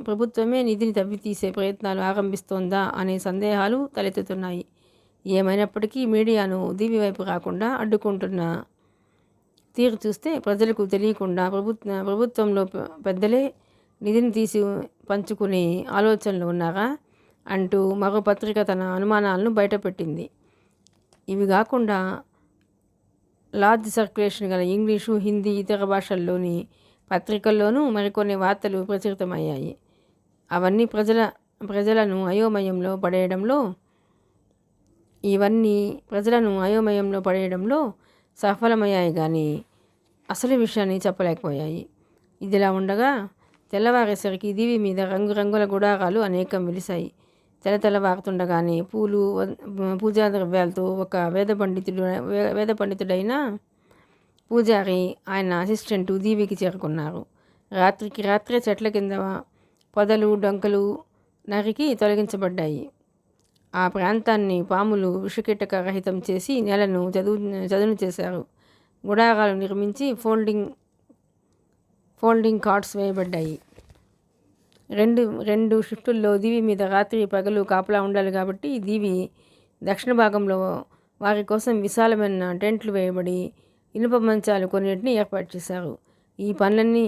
ప్రభుత్వమే నిధిని తవ్వితీసే ప్రయత్నాలు ఆరంభిస్తోందా అనే సందేహాలు తలెత్తుతున్నాయి. ఏమైనప్పటికీ మీడియాను దీవి వైపు రాకుండా అడ్డుకుంటున్న తీరు చూస్తే ప్రజలకు తెలియకుండా ప్రభుత్వంలో పెద్దలే నిధిని తీసి పంచుకునే ఆలోచనలు ఉన్నారా అంటూ మరో పత్రిక తన అనుమానాలను బయటపెట్టింది. ఇవి కాకుండా లార్జ్ సర్క్యులేషన్ గల ఇంగ్లీషు, హిందీ, ఇతర భాషల్లోని పత్రికల్లోనూ మరికొన్ని వార్తలు ప్రచురితమయ్యాయి. అవన్నీ ప్రజలను అయోమయంలో పడేయడంలో సఫలమయ్యాయి కానీ అసలు విషయాన్ని చెప్పలేకపోయాయి. ఇదిలా ఉండగా తెల్లవారేసరికి దీవి మీద రంగురంగుల గుడారాలు అనేకం వెలిశాయి. తెల్లవారుతుండగానే పూలు, పూజా ద్రవ్యాలతో ఒక వేద పండితుడైన పూజారి, ఆయన అసిస్టెంటు దీవికి చేరుకున్నారు. రాత్రికి రాత్రే చెట్ల కింద పొదలు, డొంకలు నరికి తొలగించబడ్డాయి. ఆ ప్రాంతాన్ని పాములు విషకీటక రహితం చేసి నేలను చదును చేశారు. గుడారాలు నిర్మించి ఫోల్డింగ్ కార్డ్స్ వేయబడ్డాయి. రెండు షిఫ్టుల్లో దీవి మీద రాత్రి పగలు కాపలా ఉండాలి కాబట్టి దీవి దక్షిణ భాగంలో వారి కోసం విశాలమైన టెంట్లు వేయబడి ఇనుప మంచాలు కొన్నిటిని ఏర్పాటు చేశారు. ఈ పనులన్నీ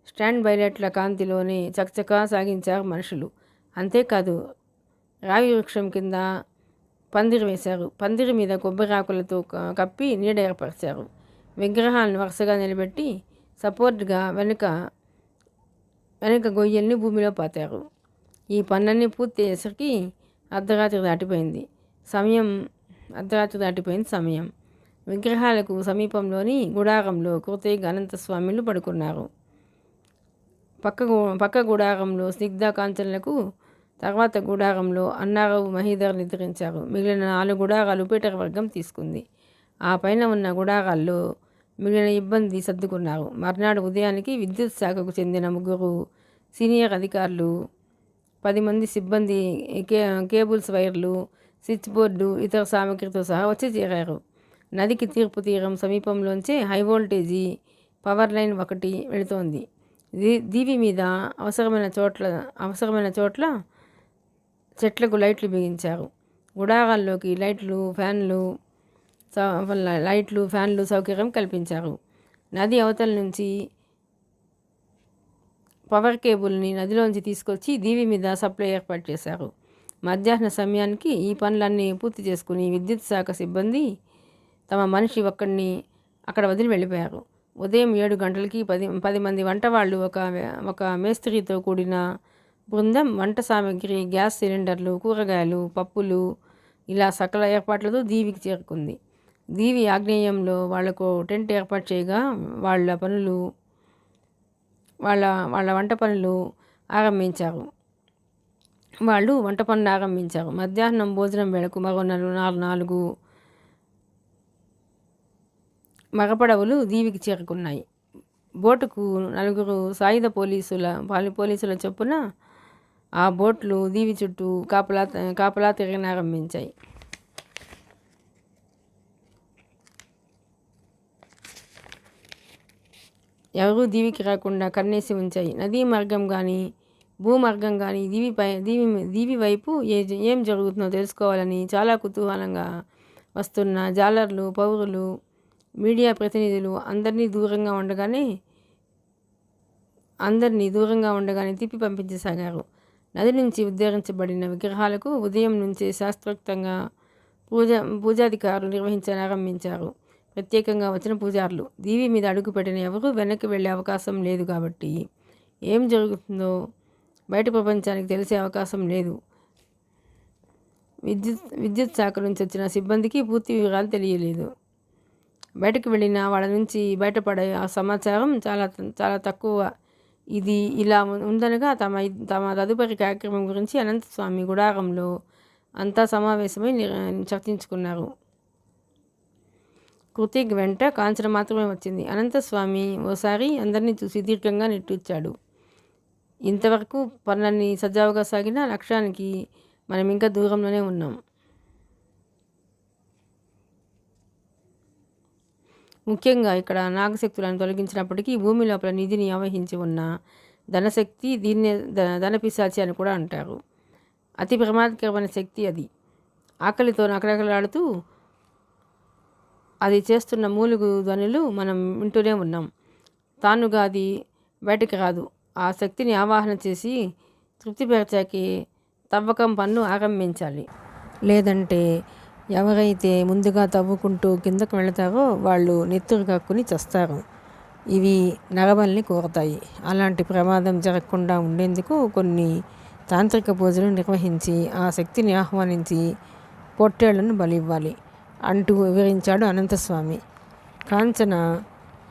స్టాండ్ బైలైట్ల కాంతిలోనే చకచకా సాగించారు మనుషులు. అంతేకాదు, రావి వృక్షం కింద పందిరి వేశారు. పందిరి మీద కొబ్బరాకులతో కప్పి నీడ ఏర్పరిచారు. విగ్రహాలను వరుసగా నిలబెట్టి సపోర్ట్గా వెనుక గొయ్యల్ని భూమిలో పాతారు. ఈ పనులన్నీ పూర్తి అయ్యేసరికి అర్ధరాత్రి దాటిపోయింది సమయం. విగ్రహాలకు సమీపంలోని గుడారంలో కృతయ్య అనంత స్వామిలు పడుకున్నారు. పక్క గుడారంలో స్నిగ్ధ, కాంచనలకు, తర్వాత గుడారంలో అన్నారావు, మహీధర్ నిద్రించారు. మిగిలిన 4 గుడారాలు పీటర్ వర్గం తీసుకుంది. ఆ పైన ఉన్న గుడారాల్లో మిగిలిన ఇబ్బంది సర్దుకున్నారు. మర్నాడు ఉదయానికి విద్యుత్ శాఖకు చెందిన 3 సీనియర్ అధికారులు, 10 మంది సిబ్బంది, కేబుల్స్, వైర్లు, స్విచ్ బోర్డు, ఇతర సామగ్రితో సహా వచ్చి చేరారు. నదికి తూర్పు తీరం సమీపంలోంచే హైవోల్టేజీ పవర్ లైన్ ఒకటి వెళుతోంది. దీవి మీద అవసరమైన చోట్ల చెట్లకు లైట్లు బిగించారు. గుడారాల్లోకి లైట్లు, ఫ్యాన్లు సౌకర్యం కల్పించారు. నది అవతల నుంచి పవర్ కేబుల్ని నదిలోంచి తీసుకొచ్చి దీవి మీద సప్లై ఏర్పాటు చేశారు. మధ్యాహ్న సమయానికి ఈ పనులన్నీ పూర్తి చేసుకుని విద్యుత్ శాఖ సిబ్బంది తమ మనిషి ఒక్కడిని అక్కడ వదిలి వెళ్ళిపోయారు. ఉదయం 7 గంటలకి 10 మంది వంటవాళ్ళు, ఒక మేస్త్రితో కూడిన బృందం వంట సామాగ్రి, గ్యాస్ సిలిండర్లు, కూరగాయలు, పప్పులు ఇలా సకల ఏర్పాట్లతో దీవికి చేరుకుంది. దీవి ఆగ్నేయంలో వాళ్లకు టెంట్ ఏర్పాటు చేయగా వాళ్ళ వంట పనులు ఆరంభించారు. మధ్యాహ్నం భోజనం వేళకు మరో 4 మగపడవలు దీవికి చేరుకున్నాయి. బోటుకు 4 సాయుధ పోలీసుల చొప్పున ఆ బోట్లు దీవి చుట్టూ కాపలా తిరగనారంభించాయి. ఎవరూ దీవికి రాకుండా కన్నేసి ఉంచాయి. నదీ మార్గం కానీ భూమార్గం కానీ దీవి వైపు ఏం జరుగుతుందో తెలుసుకోవాలని చాలా కుతూహలంగా వస్తున్న జాలర్లు, పౌరులు, మీడియా ప్రతినిధులు అందరినీ దూరంగా ఉండగానే తిప్పి పంపించసాగారు. నది నుంచి ఉద్ధరించబడిన విగ్రహాలకు ఉదయం నుంచే శాస్త్రోక్తంగా పూజాధికారులు నిర్వహించారంభించారు. ప్రత్యేకంగా వచ్చిన పూజారులు దీవి మీద అడుగుపెట్టిన ఎవరూ వెనక్కి వెళ్ళే అవకాశం లేదు. కాబట్టి ఏం జరుగుతుందో బయట ప్రపంచానికి తెలిసే అవకాశం లేదు. విద్యుత్ శాఖ నుంచి వచ్చిన సిబ్బందికి పూర్తి వివరాలు తెలియలేదు. బయటకు వెళ్ళిన వాళ్ళ నుంచి బయటపడే ఆ సమాచారం చాలా తక్కువ. ఇది ఇలా ఉందనగా తమ తదుపరి కార్యక్రమం గురించి అనంతస్వామి గుడారంలో అంతా సమావేశమై చర్చించుకున్నారు. కృతిక్ వెంట కాంచన మాత్రమే వచ్చింది. అనంతస్వామి ఓసారి అందరినీ చూసి దీర్ఘంగా నిట్టూర్చాడు. ఇంతవరకు పనులన్నీ సజావుగా సాగిన లక్ష్యానికి మనం ఇంకా దూరంలోనే ఉన్నాం. ముఖ్యంగా ఇక్కడ నాగశక్తులను తొలగించినప్పటికీ భూమి లోపల నిధిని ఆవహించి ఉన్న ధనశక్తి, దీన్నే ధనపిశాచి అని కూడా అంటారు. అతి ప్రమాదకరమైన శక్తి అది. ఆకలితో నకరకలాడుతూ అది చేస్తున్న మూలుగు ధ్వనులు మనం వింటూనే ఉన్నాం. తానుగా అది బయటకు రాదు. ఆ శక్తిని ఆవాహన చేసి తృప్తిపరచాకి తవ్వకం పన్ను ఆరంభించాలి. లేదంటే ఎవరైతే ముందుగా తవ్వుకుంటూ కిందకు వెళతారో వాళ్ళు నెత్తురు కక్కుని చస్తారు. ఇవి నరబలిని కోరతాయి. అలాంటి ప్రమాదం జరగకుండా ఉండేందుకు కొన్ని తాంత్రిక పూజలు నిర్వహించి ఆ శక్తిని ఆహ్వానించి పొట్టేళ్లను బలివ్వాలి అంటూ వివరించాడు అనంతస్వామి. కాంచన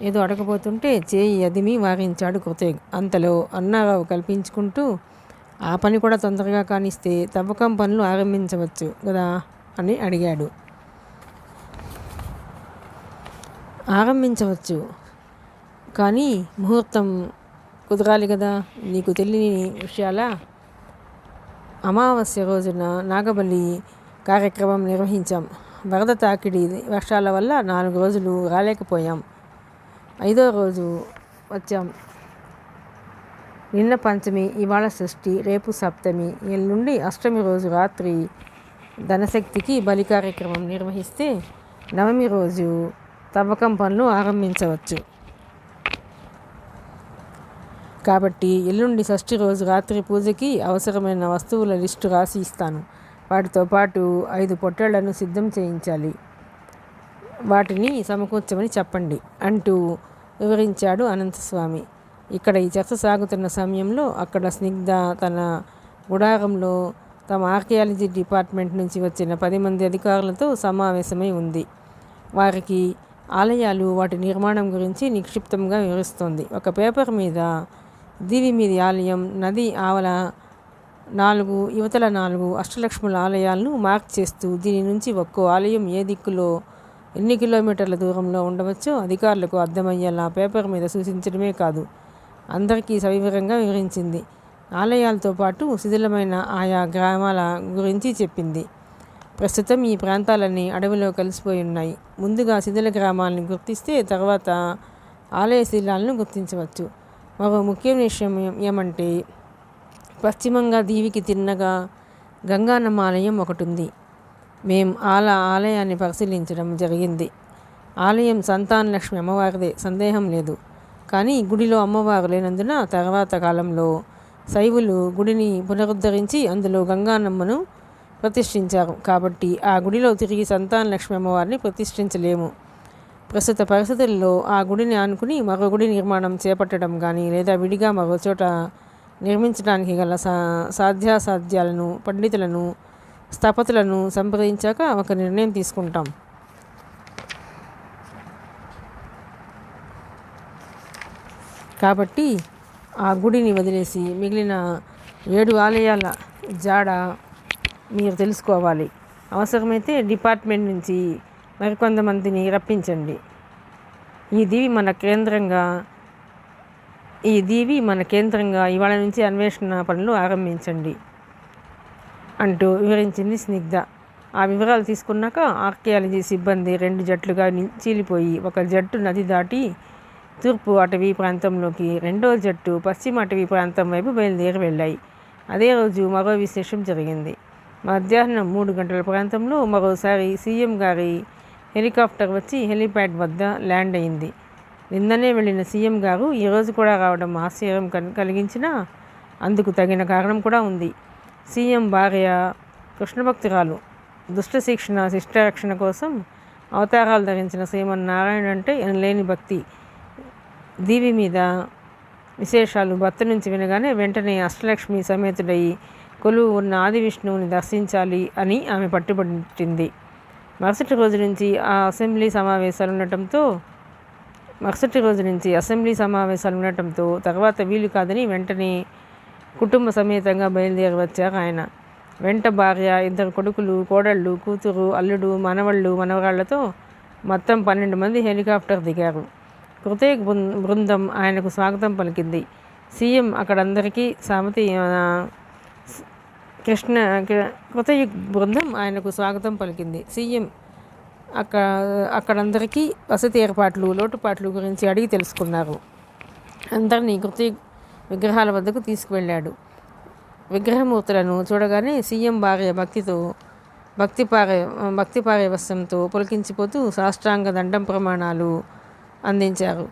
ఏదో అడగబోతుంటే చేయి అదిమి వారించాడు కృతేగ్. అంతలో అన్నారావు కల్పించుకుంటూ, ఆ పని కూడా తొందరగా కానిస్తే తవ్వకం పనులు ఆరంభించవచ్చు కదా అని అడిగాడు. ఆరంభించవచ్చు, కానీ ముహూర్తం కుదరాలి కదా. నీకు తెలియని విషయాలా? అమావాస్య రోజున నాగబలి కార్యక్రమం నిర్వహించాం. వరద తాకిడి వర్షాల వల్ల 4 రోజులు రాలేకపోయాం. 5వ రోజు వచ్చాం. నిన్న పంచమి, ఇవాళ షష్ఠి, రేపు సప్తమి, ఎల్లుండి అష్టమి రోజు రాత్రి ధనశక్తికి బలి కార్యక్రమం నిర్వహిస్తే నవమి రోజు తవ్వకం పనులు ఆరంభించవచ్చు. కాబట్టి ఎల్లుండి షష్ఠి రోజు రాత్రి పూజకి అవసరమైన వస్తువుల లిస్టు రాసి ఇస్తాను. వాటితో పాటు 5 పొట్టేళ్లను సిద్ధం చేయించాలి. వాటిని సమకూర్చమని చెప్పండి అంటూ వివరించాడు అనంతస్వామి. ఇక్కడ ఈ చర్చ సాగుతున్న సమయంలో అక్కడ స్నిగ్ధ తన గుడారంలో తమ ఆర్కియాలజీ డిపార్ట్మెంట్ నుంచి వచ్చిన 10 మంది అధికారులతో సమావేశమై ఉంది. వారికి ఆలయాలు, వాటి నిర్మాణం గురించి నిక్షిప్తంగా వివరిస్తోంది. ఒక పేపర్ మీద దీవి మీది ఆలయం, నది ఆవల 4, యువతల 4 అష్టలక్ష్ముల ఆలయాలను మార్క్ చేస్తూ దీని నుంచి ఒక్కో ఆలయం ఏ దిక్కులో ఎన్ని కిలోమీటర్ల దూరంలో ఉండవచ్చో అధికారులకు అర్థమయ్యేలా పేపర్ మీద సూచించడమే కాదు, అందరికీ సవివరంగా వివరించింది. ఆలయాలతో పాటు శిథిలమైన ఆయా గ్రామాల గురించి చెప్పింది. ప్రస్తుతం ఈ ప్రాంతాలన్నీ అడవిలో కలిసిపోయి ఉన్నాయి. ముందుగా శిథిల గ్రామాలను గుర్తిస్తే తర్వాత ఆలయ శిథిలాలను గుర్తించవచ్చు. మరో ముఖ్య విషయం ఏమంటే, పశ్చిమంగా దీవికి తిన్నగా గంగానమ్మ ఆలయం ఒకటి ఉంది. మేం ఆలయాన్ని పరిశీలించడం జరిగింది. ఆలయం సంతాన లక్ష్మి అమ్మవారిదే, సందేహం లేదు. కానీ గుడిలో అమ్మవారు లేనందున తర్వాత కాలంలో శైవులు గుడిని పునరుద్ధరించి అందులో గంగానమ్మను ప్రతిష్ఠించారు. కాబట్టి ఆ గుడిలో తిరిగి సంతాన లక్ష్మి అమ్మవారిని ప్రతిష్ఠించలేము. ప్రస్తుత పరిస్థితుల్లో ఆ గుడిని ఆనుకుని మరో గుడి నిర్మాణం చేపట్టడం కానీ లేదా విడిగా మరో చోట నిర్మించడానికి గల సాధ్యాసాధ్యాలను పండితులను స్థపతులను సంప్రదించాక ఒక నిర్ణయం తీసుకుంటాం. కాబట్టి ఆ గుడిని వదిలేసి మిగిలిన 7 ఆలయాల జాడ మీరు తెలుసుకోవాలి. అవసరమైతే డిపార్ట్మెంట్ నుంచి మరికొంతమందిని రప్పించండి. ఈ దీవి మన కేంద్రంగా ఇవాళ నుంచి అన్వేషణ పనులు ఆరంభించండి అంటూ వివరించింది స్నిగ్ధ. ఆ వివరాలు తీసుకున్నాక ఆర్కియాలజీ సిబ్బంది 2 జట్లుగా చీలిపోయి ఒక జట్టు నది దాటి తూర్పు అటవీ ప్రాంతంలోకి, రెండో జట్టు పశ్చిమ అటవీ ప్రాంతం వైపు బయలుదేరి వెళ్ళాయి. అదే రోజు మరో విశేషం జరిగింది. మధ్యాహ్నం 3 గంటల ప్రాంతంలో మరోసారి సీఎం గారి హెలికాప్టర్ వచ్చి హెలీప్యాడ్ వద్ద ల్యాండ్ అయింది. నిన్ననే వెళ్ళిన సీఎం గారు ఈరోజు కూడా రావడం ఆశ్చర్యం కలిగించినా అందుకు తగిన కారణం కూడా ఉంది. సీఎం భార్య కృష్ణభక్తురాలు. దుష్ట శిష్టరక్షణ కోసం అవతారాలు ధరించిన శ్రీమన్నారాయణ అంటే ఎనలేని భక్తి. దీవి మీద విశేషాలు భర్త నుంచి వినగానే వెంటనే అష్టలక్ష్మి సమేతుడై కొలువు ఉన్న ఆది విష్ణువుని దర్శించాలి అని ఆమె పట్టుబట్టింది. మరుసటి రోజు నుంచి అసెంబ్లీ సమావేశాలు ఉండటంతో తర్వాత వీలు కాదని వెంటనే కుటుంబ సమేతంగా బయలుదేరి వచ్చారు ఆయన. వెంట భార్య, 2 కొడుకులు, కోడళ్ళు, కూతురు, అల్లుడు, మనవళ్ళు, మనవరాళ్లతో మొత్తం 12 మంది హెలికాప్టర్ దిగారు. కృతయుగ్ బృందం ఆయనకు స్వాగతం పలికింది. సీఎం అక్కడందరికీ కృతయుగ్ బృందం ఆయనకు స్వాగతం పలికింది. సీఎం అక్కడందరికీ వసతి ఏర్పాట్లు, లోటుపాట్లు గురించి అడిగి తెలుసుకున్నారు. అందరినీ కృతయుగ్ విగ్రహాల వద్దకు తీసుకువెళ్ళాడు. విగ్రహమూర్తులను చూడగానే సీఎం భార్య భక్తి పారవస్యంతో పులకించిపోతూ సాష్టాంగ దండం ప్రమాణాలు అందించారు.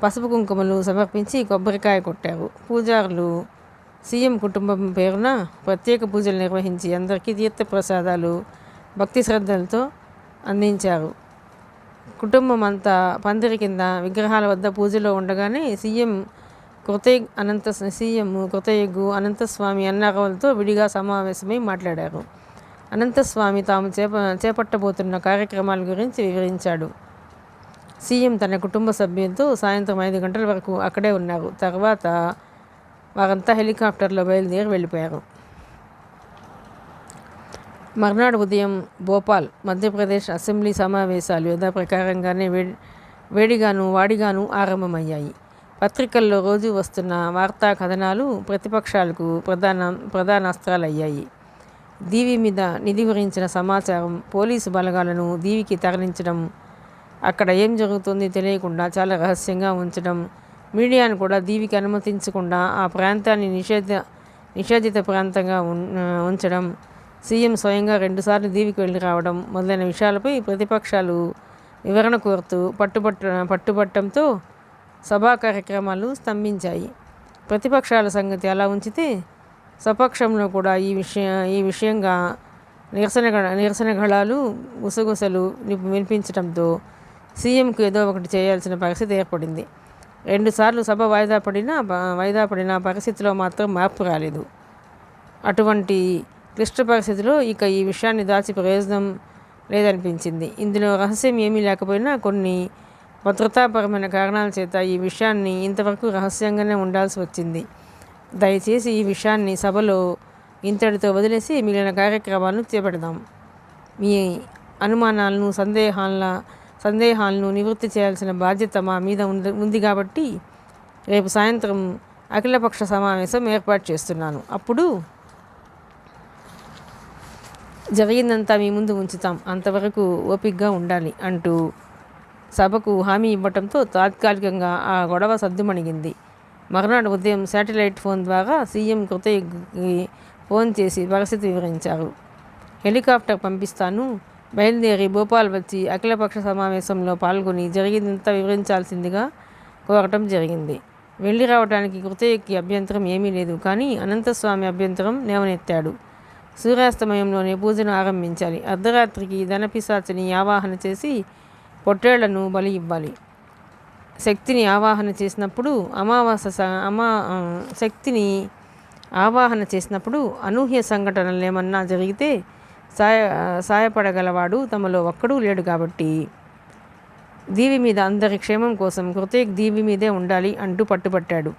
పసుపు కుంకుమలు సమర్పించి కొబ్బరికాయ కొట్టారు. పూజారులు సీఎం కుటుంబం పేరున ప్రత్యేక పూజలు నిర్వహించి అందరికీ తీర్థప్రసాదాలు భక్తి శ్రద్ధలతో అందించారు. కుటుంబం అంతా పందిరి కింద విగ్రహాల వద్ద పూజలో ఉండగానే సీఎం కృతయుగ్ అనంతస్వామి అన్నారవులతో విడిగా సమావేశమై మాట్లాడారు. అనంతస్వామి తాము చేపట్టబోతున్న కార్యక్రమాల గురించి వివరించాడు. సీఎం తన కుటుంబ సభ్యులతో సాయంత్రం 5 గంటల వరకు అక్కడే ఉన్నారు. తర్వాత వారంతా హెలికాప్టర్లో బయలుదేరి వెళ్ళిపోయారు. మర్నాడు ఉదయం భోపాల్, మధ్యప్రదేశ్ అసెంబ్లీ సమావేశాలు యథాప్రకారంగానే వేడిగాను వాడిగాను ఆరంభమయ్యాయి. పత్రికల్లో రోజు వస్తున్న వార్తా కథనాలు ప్రతిపక్షాలకు ప్రధాన అస్త్రాలయ్యాయి. దీవి మీద నిధి గురించిన సమాచారం, పోలీసు బలగాలను దీవికి తరలించడం, అక్కడ ఏం జరుగుతుందో తెలియకుండా చాలా రహస్యంగా ఉంచడం, మీడియాను కూడా దీవికి అనుమతించకుండా ఆ ప్రాంతాన్ని నిషేధిత ప్రాంతంగా ఉంచడం, సీఎం స్వయంగా 2 సార్లు దీవికి వెళ్ళి రావడం మొదలైన విషయాలపై ప్రతిపక్షాలు వివరణ కోరుతూ పట్టుబట్టడంతో సభా కార్యక్రమాలు స్తంభించాయి. ప్రతిపక్షాల సంగతి అలా ఉంచితే స్వపక్షంలో కూడా ఈ విషయంగా నిరసన గళాలు గుసగుసలు వినిపించడంతో సీఎంకు ఏదో ఒకటి చేయాల్సిన పరిస్థితి ఏర్పడింది. 2 సార్లు సభ వాయిదా పడిన పరిస్థితిలో మాత్రం మార్పు రాలేదు. అటువంటి క్లిష్ట పరిస్థితిలో ఇక ఈ విషయాన్ని దాచి ప్రయోజనం లేదనిపించింది. ఇందులో రహస్యం ఏమీ లేకపోయినా కొన్ని భద్రతాపరమైన కారణాల చేత ఈ విషయాన్ని ఇంతవరకు రహస్యంగానే ఉండాల్సి వచ్చింది. దయచేసి ఈ విషయాన్ని సభలో ఇంతటితో వదిలేసి మిగిలిన కార్యక్రమాలను చేపడదాం. మీ అనుమానాలను, సందేహాలను నివృత్తి చేయాల్సిన బాధ్యత మా మీద ఉంది కాబట్టి రేపు సాయంత్రం అఖిలపక్ష సమావేశం ఏర్పాటు చేస్తున్నాను. అప్పుడు జరిగిందంతా మీ ముందు ఉంచుతాం, అంతవరకు ఓపికగా ఉండాలి అంటూ సభకు హామీ ఇవ్వడంతో తాత్కాలికంగా ఆ గొడవ సద్దుమణిగింది. మరునాడు ఉదయం శాటిలైట్ ఫోన్ ద్వారా సీఎం కృతయ్యకి ఫోన్ చేసి పరిస్థితి వివరించారు. హెలికాప్టర్ పంపిస్తాను, బయలుదేరి భోపాల్ వచ్చి అఖిలపక్ష సమావేశంలో పాల్గొని జరిగిందంతా వివరించాల్సిందిగా కోరటం జరిగింది. వెళ్ళి రావడానికి కృతయ్యకి అభ్యంతరం ఏమీ లేదు, కానీ అనంతస్వామి అభ్యంతరం లేవనెత్తాడు. సూర్యాస్తమయంలోనే పూజను ఆరంభించాలి. అర్ధరాత్రికి ధనపిశాచిని ఆవాహన చేసి పొట్టేళ్లను బలి ఇవ్వాలి. శక్తిని ఆవాహన చేసినప్పుడు శక్తిని ఆవాహన చేసినప్పుడు అనూహ్య సంఘటనలు ఏమన్నా జరిగితే సాయపడగలవాడు తమలో ఒక్కడూ లేడు కాబట్టి దీవి మీద అందరి క్షేమం కోసం కృతయ్య దీవి మీదే ఉండాలి అంటూ పట్టుబట్టాడు.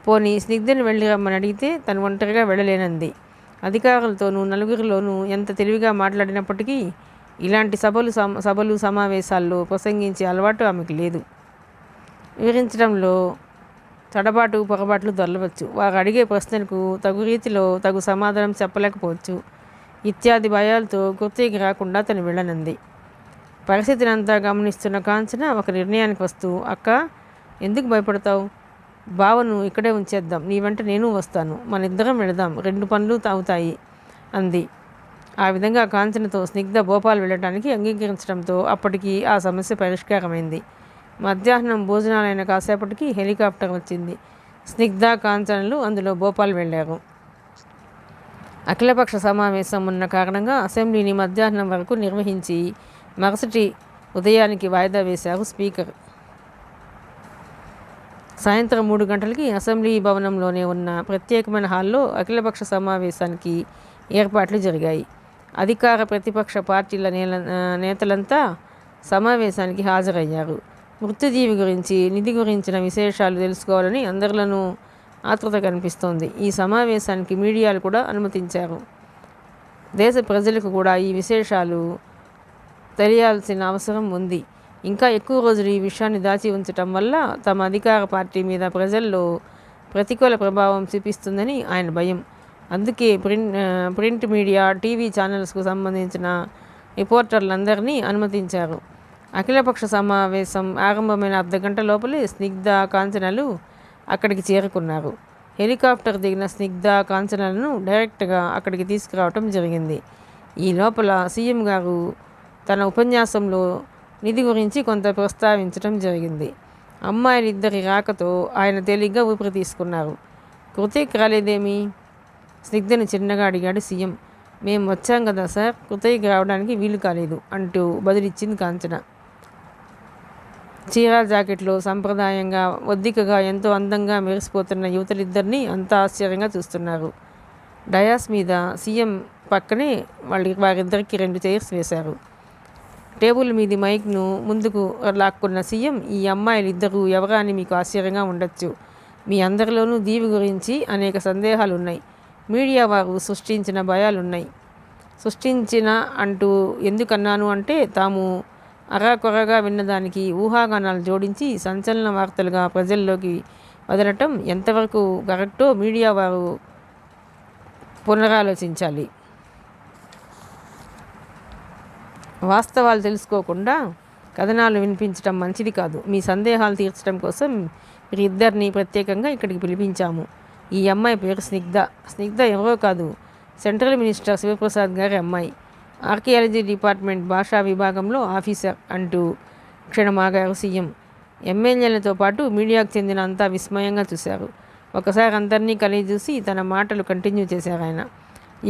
పోనీ స్నిగ్ధని వెళ్ళి రమ్మని అడిగితే తను ఒంటరిగా వెళ్ళలేనంది. అధికారులతోనూ నలుగురిలోనూ ఎంత తెలివిగా మాట్లాడినప్పటికీ ఇలాంటి సభలు సమావేశాల్లో ప్రసంగించే అలవాటు ఆమెకు లేదు. వివరించడంలో తడబాటు పొరపాట్లు దొరలవచ్చు. వారు అడిగే ప్రశ్నలకు తగు రీతిలో తగు సమాధానం చెప్పలేకపోవచ్చు ఇత్యాది భయాలతో కృతయ్యకి రాకుండా తను వెళ్ళనంది. పరిస్థితిని అంతా గమనిస్తున్న కాంచన ఒక నిర్ణయానికి వస్తూ, అక్క, ఎందుకు భయపడతావు? బావను ఇక్కడే ఉంచేద్దాం, నీ వెంట నేను వస్తాను, మన ఇద్దరం వెళదాం, 2 పనులు అవుతాయి అంది. ఆ విధంగా కాంచనతో స్నిగ్ధ భోపాల్ వెళ్ళడానికి అంగీకరించడంతో అప్పటికి ఆ సమస్య పరిష్కారమైంది. మధ్యాహ్నం భోజనాలైన కాసేపటికి హెలికాప్టర్ వచ్చింది. స్నిగ్ధ, కాంచనలు అందులో భోపాల్ వెళ్ళారు. అఖిలపక్ష సమావేశం ఉన్న కారణంగా అసెంబ్లీని మధ్యాహ్నం వరకు నిర్వహించి మరుసటి ఉదయానికి వాయిదా వేశారు స్పీకర్. సాయంత్రం 3 గంటలకి అసెంబ్లీ భవనంలోనే ఉన్న ప్రత్యేకమైన హాల్లో అఖిలపక్ష సమావేశానికి ఏర్పాట్లు జరిగాయి. అధికార ప్రతిపక్ష పార్టీల నేతలంతా సమావేశానికి హాజరయ్యారు. మృత్యుజీవి గురించి, నిధి గురించిన విశేషాలు తెలుసుకోవాలని అందరిలోనూ ఆతృత కనిపిస్తోంది. ఈ సమావేశానికి మీడియాలు కూడా అనుమతించారు. దేశ ప్రజలకు కూడా ఈ విశేషాలు తెలియాల్సిన అవసరం ఉంది. ఇంకా ఎక్కువ రోజులు ఈ విషయాన్ని దాచి ఉంచటం వల్ల తమ అధికార పార్టీ మీద ప్రజల్లో ప్రతికూల ప్రభావం చూపిస్తుందని ఆయన భయం. అందుకే ప్రింట్ మీడియా, టీవీ ఛానల్స్కు సంబంధించిన రిపోర్టర్లందరినీ అనుమతించారు. అఖిలపక్ష సమావేశం ఆరంభమైన అర్ధగంట లోపలే స్నిగ్ధ, కాంచనలు అక్కడికి చేరుకున్నారు. హెలికాప్టర్ దిగిన స్నిగ్ధ, కాంచనలను డైరెక్ట్గా అక్కడికి తీసుకురావటం జరిగింది. ఈ లోపల సీఎం గారు తన ఉపన్యాసంలో నిధి గురించి కొంత ప్రస్తావించడం జరిగింది. అమ్మాయిలిద్దరి రాకతో ఆయన తేలిగ్గా ఊపిరి తీసుకున్నారు. కృతయ్యకి రాలేదేమి? స్నిగ్ధని చిన్నగా అడిగాడు సీఎం. మేము వచ్చాం కదా సార్, కృతయ్యకి రావడానికి వీలు కాలేదు అంటూ బదులిచ్చింది కాంచన. చీరా జాకెట్లో సంప్రదాయంగా ఒద్దికగా ఎంతో అందంగా మెరిసిపోతున్న యువతలిద్దరినీ అంతా ఆశ్చర్యంగా చూస్తున్నారు. డయాస్ మీద సీఎం పక్కనే వారిద్దరికి 2 చైర్స్ వేశారు. టేబుల్ మీది మైక్ను ముందుకు లాక్కున్న సీఎం, ఈ అమ్మాయిలిద్దరూ ఎవరా అని మీకు ఆశ్చర్యంగా ఉండొచ్చు. మీ అందరిలోనూ దీవి గురించి అనేక సందేహాలున్నాయి. మీడియా వారు సృష్టించిన భయాలున్నాయి. సృష్టించిన అంటూ ఎందుకన్నాను అంటే, తాము అరాకొరగా విన్నదానికి ఊహాగానాలు జోడించి సంచలన వార్తలుగా ప్రజల్లోకి వదలటం ఎంతవరకు కరెక్టో మీడియా వారు పునరాలోచించాలి. వాస్తవాలు తెలుసుకోకుండా కథనాలు వినిపించడం మంచిది కాదు. మీ సందేహాలు తీర్చడం కోసం వీరిద్దరిని ప్రత్యేకంగా ఇక్కడికి పిలిపించాము. ఈ అమ్మాయి పేరు స్నిగ్ధ. స్నిగ్ధ ఎవరో కాదు, సెంట్రల్ మినిస్టర్ శివప్రసాద్ గారి అమ్మాయి. ఆర్కియాలజీ డిపార్ట్మెంట్ భాషా విభాగంలో ఆఫీసర్ అంటూ క్షణమాగారు సీఎం. ఎమ్మెల్యేలతో పాటు మీడియాకు చెందిన అంతా విస్మయంగా చూశారు. ఒకసారి అందరినీ కలిసి చూసి తన మాటలు కంటిన్యూ చేశారు ఆయన.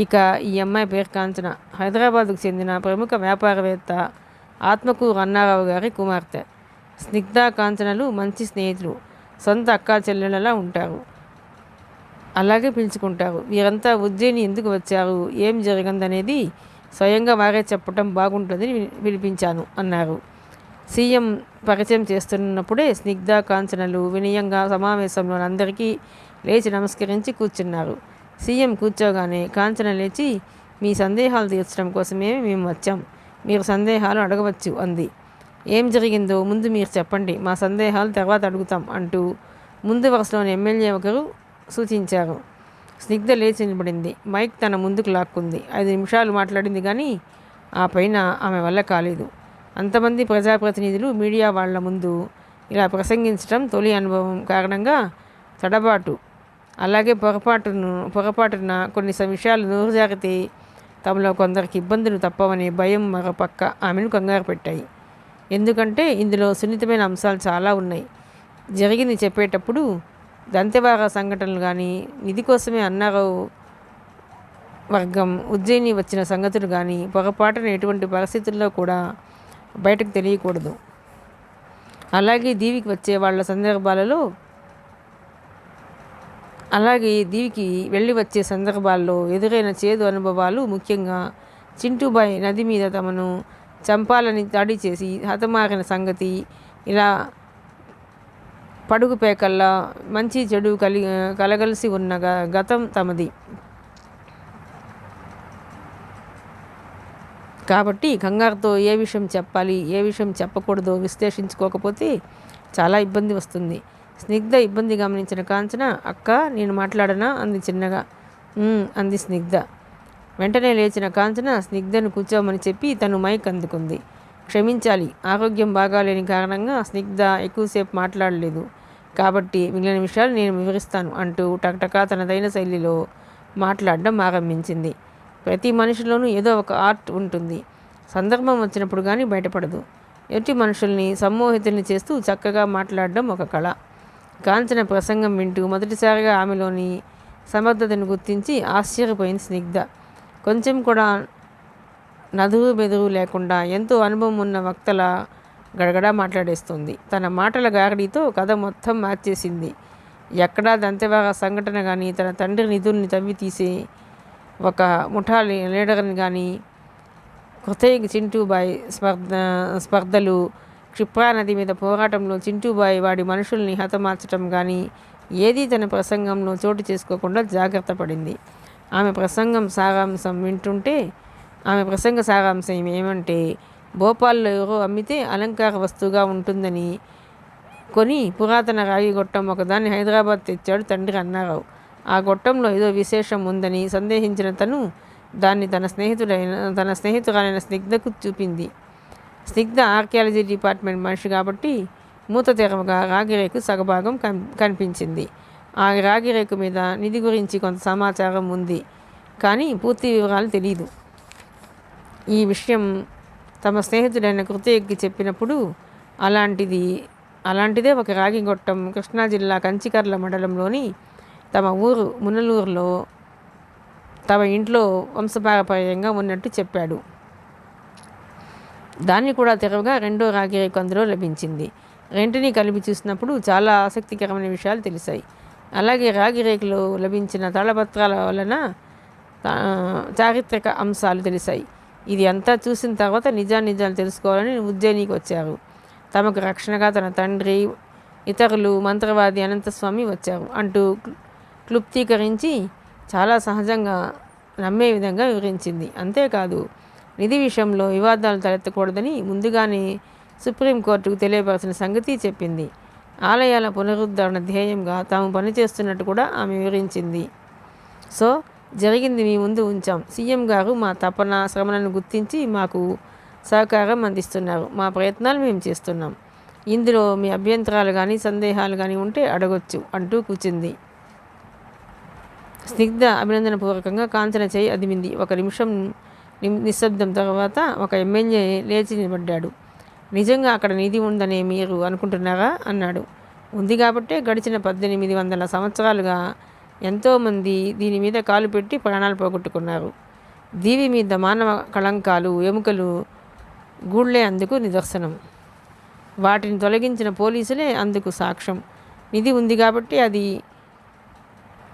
ఇక ఈ అమ్మాయి పేరు కాంచన. హైదరాబాద్కు చెందిన ప్రముఖ వ్యాపారవేత్త ఆత్మకూరు అన్నారావు గారి కుమార్తె. స్నిగ్ధ, కాంచనలు మంచి స్నేహితులు, సొంత అక్కా చెల్లెళ్ళలా ఉంటారు, అలాగే పిలుచుకుంటారు. వీరంతా ఉజ్జయిని ఎందుకు వచ్చారు, ఏం జరిగిందనేది స్వయంగా వారే చెప్పటం బాగుంటుందని పిలిపించాను అన్నారు. సీఎం పరిచయం చేస్తున్నప్పుడే స్నిగ్ధ, కాంచనలు వినయంగా సమావేశంలో అందరికీ లేచి నమస్కరించి కూర్చున్నారు. సీఎం కూర్చోగానే కాంచన లేచి, మీ సందేహాలు తీర్చడం కోసమే మేము వచ్చాం, మీరు సందేహాలు అడగవచ్చు అంది. ఏం జరిగిందో ముందు మీరు చెప్పండి, మా సందేహాలు తర్వాత అడుగుతాం అంటూ ముందు వరుసలోని ఎమ్మెల్యే ఒకరు సూచించారు. స్నిగ్ధ లేచి నిలబడింది. మైక్ తన ముందుకు లాక్కుంది. 5 నిమిషాలు మాట్లాడింది కానీ ఆ పైన ఆమె వల్ల కాలేదు. అంతమంది ప్రజాప్రతినిధులు మీడియా వాళ్ల ముందు ఇలా ప్రసంగించడం తొలి అనుభవం కారణంగా తడబాటు, అలాగే పొరపాటున కొన్ని విషయాలు నోరు జారితే తమలో కొందరికి ఇబ్బందులు తప్పవనే భయం మరోపక్క ఆమెను కంగారు పెట్టాయి. ఎందుకంటే ఇందులో సున్నితమైన అంశాలు చాలా ఉన్నాయి. జరిగింది చెప్పేటప్పుడు దంతెవార సంఘటనలు కానీ, నిధి కోసమే అన్నారావు వర్గం ఉజ్జయిని వచ్చిన సంగతులు కానీ పొరపాటున ఎటువంటి పరిస్థితుల్లో కూడా బయటకు తెలియకూడదు. అలాగే దీవికి వెళ్ళి వచ్చే సందర్భాల్లో ఎదురైన చేదు అనుభవాలు, ముఖ్యంగా చింటూబాయ్ నది మీద తమను చంపాలని దాడి చేసి హతమారిన సంగతి, ఇలా పడుగు పేకల్లా మంచి చెడు కలగలిసి ఉన్న గతం తమది. కాబట్టి కంగారుతో ఏ విషయం చెప్పాలి, ఏ విషయం చెప్పకూడదో విశ్లేషించుకోకపోతే చాలా ఇబ్బంది వస్తుంది. స్నిగ్ధ ఇబ్బంది గమనించిన కాంచన, అక్క నేను మాట్లాడనా అంది చిన్నగా. అంది స్నిగ్ధ. వెంటనే లేచిన కాంచన స్నిగ్ధను కూర్చోమని చెప్పి తను మైక్ అందుకుంది. క్షమించాలి, ఆరోగ్యం బాగాలేని కారణంగా స్నిగ్ధ ఎక్కువసేపు మాట్లాడలేదు. కాబట్టి మిగిలిన విషయాలు నేను వివరిస్తాను అంటూ టక్టకా తనదైన శైలిలో మాట్లాడడం ఆరంభించింది. ప్రతి మనిషిలోనూ ఏదో ఒక ఆర్ట్ ఉంటుంది. సందర్భం వచ్చినప్పుడు కానీ బయటపడదు. ఎట్టి మనుషుల్ని సమ్మోహితుల్ని చేస్తూ చక్కగా మాట్లాడడం ఒక కళ. కాంచన ప్రసంగం వింటూ మొదటిసారిగా ఆమెలోని సమర్థతను గుర్తించి ఆశ్చర్యపోయింది స్నిగ్ధ. కొంచెం కూడా నదురు బెదురు లేకుండా ఎంతో అనుభవం ఉన్న వక్తల గడగడా మాట్లాడేస్తుంది. తన మాటల గారడీతో కథ మొత్తం మార్చేసింది. ఎక్కడా దంతెవార సంఘటన కానీ, తన తండ్రి నిధుల్ని తవ్వి తీసే ఒక ముఠా లీడర్ని కానీ, కృతయ్య చింటూబాయ్ స్పర్ధలు, క్షిప్రా నది మీద పోరాటంలో చింటూబాయ్ వాడి మనుషుల్ని హతమార్చటం కానీ ఏదీ తన ప్రసంగంలో చోటు చేసుకోకుండా జాగ్రత్త పడింది. ఆమె ప్రసంగ సారాంశం ఏమంటే, భోపాల్లో ఎవరో అమ్మితే అలంకార వస్తువుగా ఉంటుందని కొని పురాతన రాగి గొట్టం ఒకదాన్ని హైదరాబాద్ తెచ్చాడు తండ్రి అన్నారావు. ఆ గొట్టంలో ఏదో విశేషం ఉందని సందేహించిన తను దాన్ని తన స్నేహితురాలైన స్నిగ్ధకు చూపింది. స్నిగ్ధ ఆర్కియాలజీ డిపార్ట్మెంట్ మనిషి కాబట్టి మూత తెరవగా రాగిరేకు సగభాగం కనిపించింది. ఆ రాగిరేకు మీద నిధి గురించి కొంత సమాచారం ఉంది, కానీ పూర్తి వివరాలు తెలియదు. ఈ విషయం తమ స్నేహితుడైన కృతయ్యకి చెప్పినప్పుడు అలాంటిదే ఒక రాగి గొట్టం కృష్ణా జిల్లా కంచికర్ల మండలంలోని తమ ఊరు మునలూరులో తమ ఇంట్లో వంశపారపర్యంగా ఉన్నట్టు చెప్పాడు. దాన్ని కూడా తెరవగా 2వ రాగిరేకు అందులో లభించింది. రెంటిని కలిపి చూసినప్పుడు చాలా ఆసక్తికరమైన విషయాలు తెలిసాయి. అలాగే రాగిరేకులో లభించిన తాళపత్రాల వలన చారిత్రక అంశాలు తెలిసాయి. ఇది అంతా చూసిన తర్వాత నిజాలు తెలుసుకోవాలని ఉజ్జయినికి వచ్చారు. తమకు రక్షణగా తన తండ్రి, ఇతరులు, మంత్రవాది అనంతస్వామి వచ్చారు అంటూ క్లుప్తీకరించి చాలా సహజంగా నమ్మే విధంగా వివరించింది. అంతేకాదు, నిధి విషయంలో వివాదాలు తలెత్తకూడదని ముందుగానే సుప్రీంకోర్టుకు తెలియపరిచిన సంగతి చెప్పింది. ఆలయాల పునరుద్ధరణ ధ్యేయంగా తాము పనిచేస్తున్నట్టు కూడా ఆమె వివరించింది. సో జరిగింది మీ ముందు ఉంచాం. సీఎం గారు మా తపన శ్రమలను గుర్తించి మాకు సహకారం అందిస్తున్నారు. మా ప్రయత్నాలు మేము చేస్తున్నాం. ఇందులో మీ అభ్యంతరాలు కానీ సందేహాలు కానీ ఉంటే అడగొచ్చు అంటూ కూర్చుంది. స్నిగ్ధ అభినందనపూర్వకంగా కాంచన చేయి అదిమింది. 1 నిమిషం నిశ్శబ్దం తర్వాత ఒక ఎమ్మెల్యే లేచి నిలబడ్డాడు. నిజంగా అక్కడ నిధి ఉందనే మీరు అనుకుంటున్నారా అన్నాడు. ఉంది కాబట్టే గడిచిన 1800 సంవత్సరాలుగా ఎంతోమంది దీని మీద కాలు పెట్టి ప్రాణాలు పోగొట్టుకున్నారు. దీవి మీద మానవ కళంకాలు, ఎముకలు గూళ్లే అందుకు నిదర్శనం. వాటిని తొలగించిన పోలీసులే అందుకు సాక్ష్యం. నిధి ఉంది కాబట్టి అది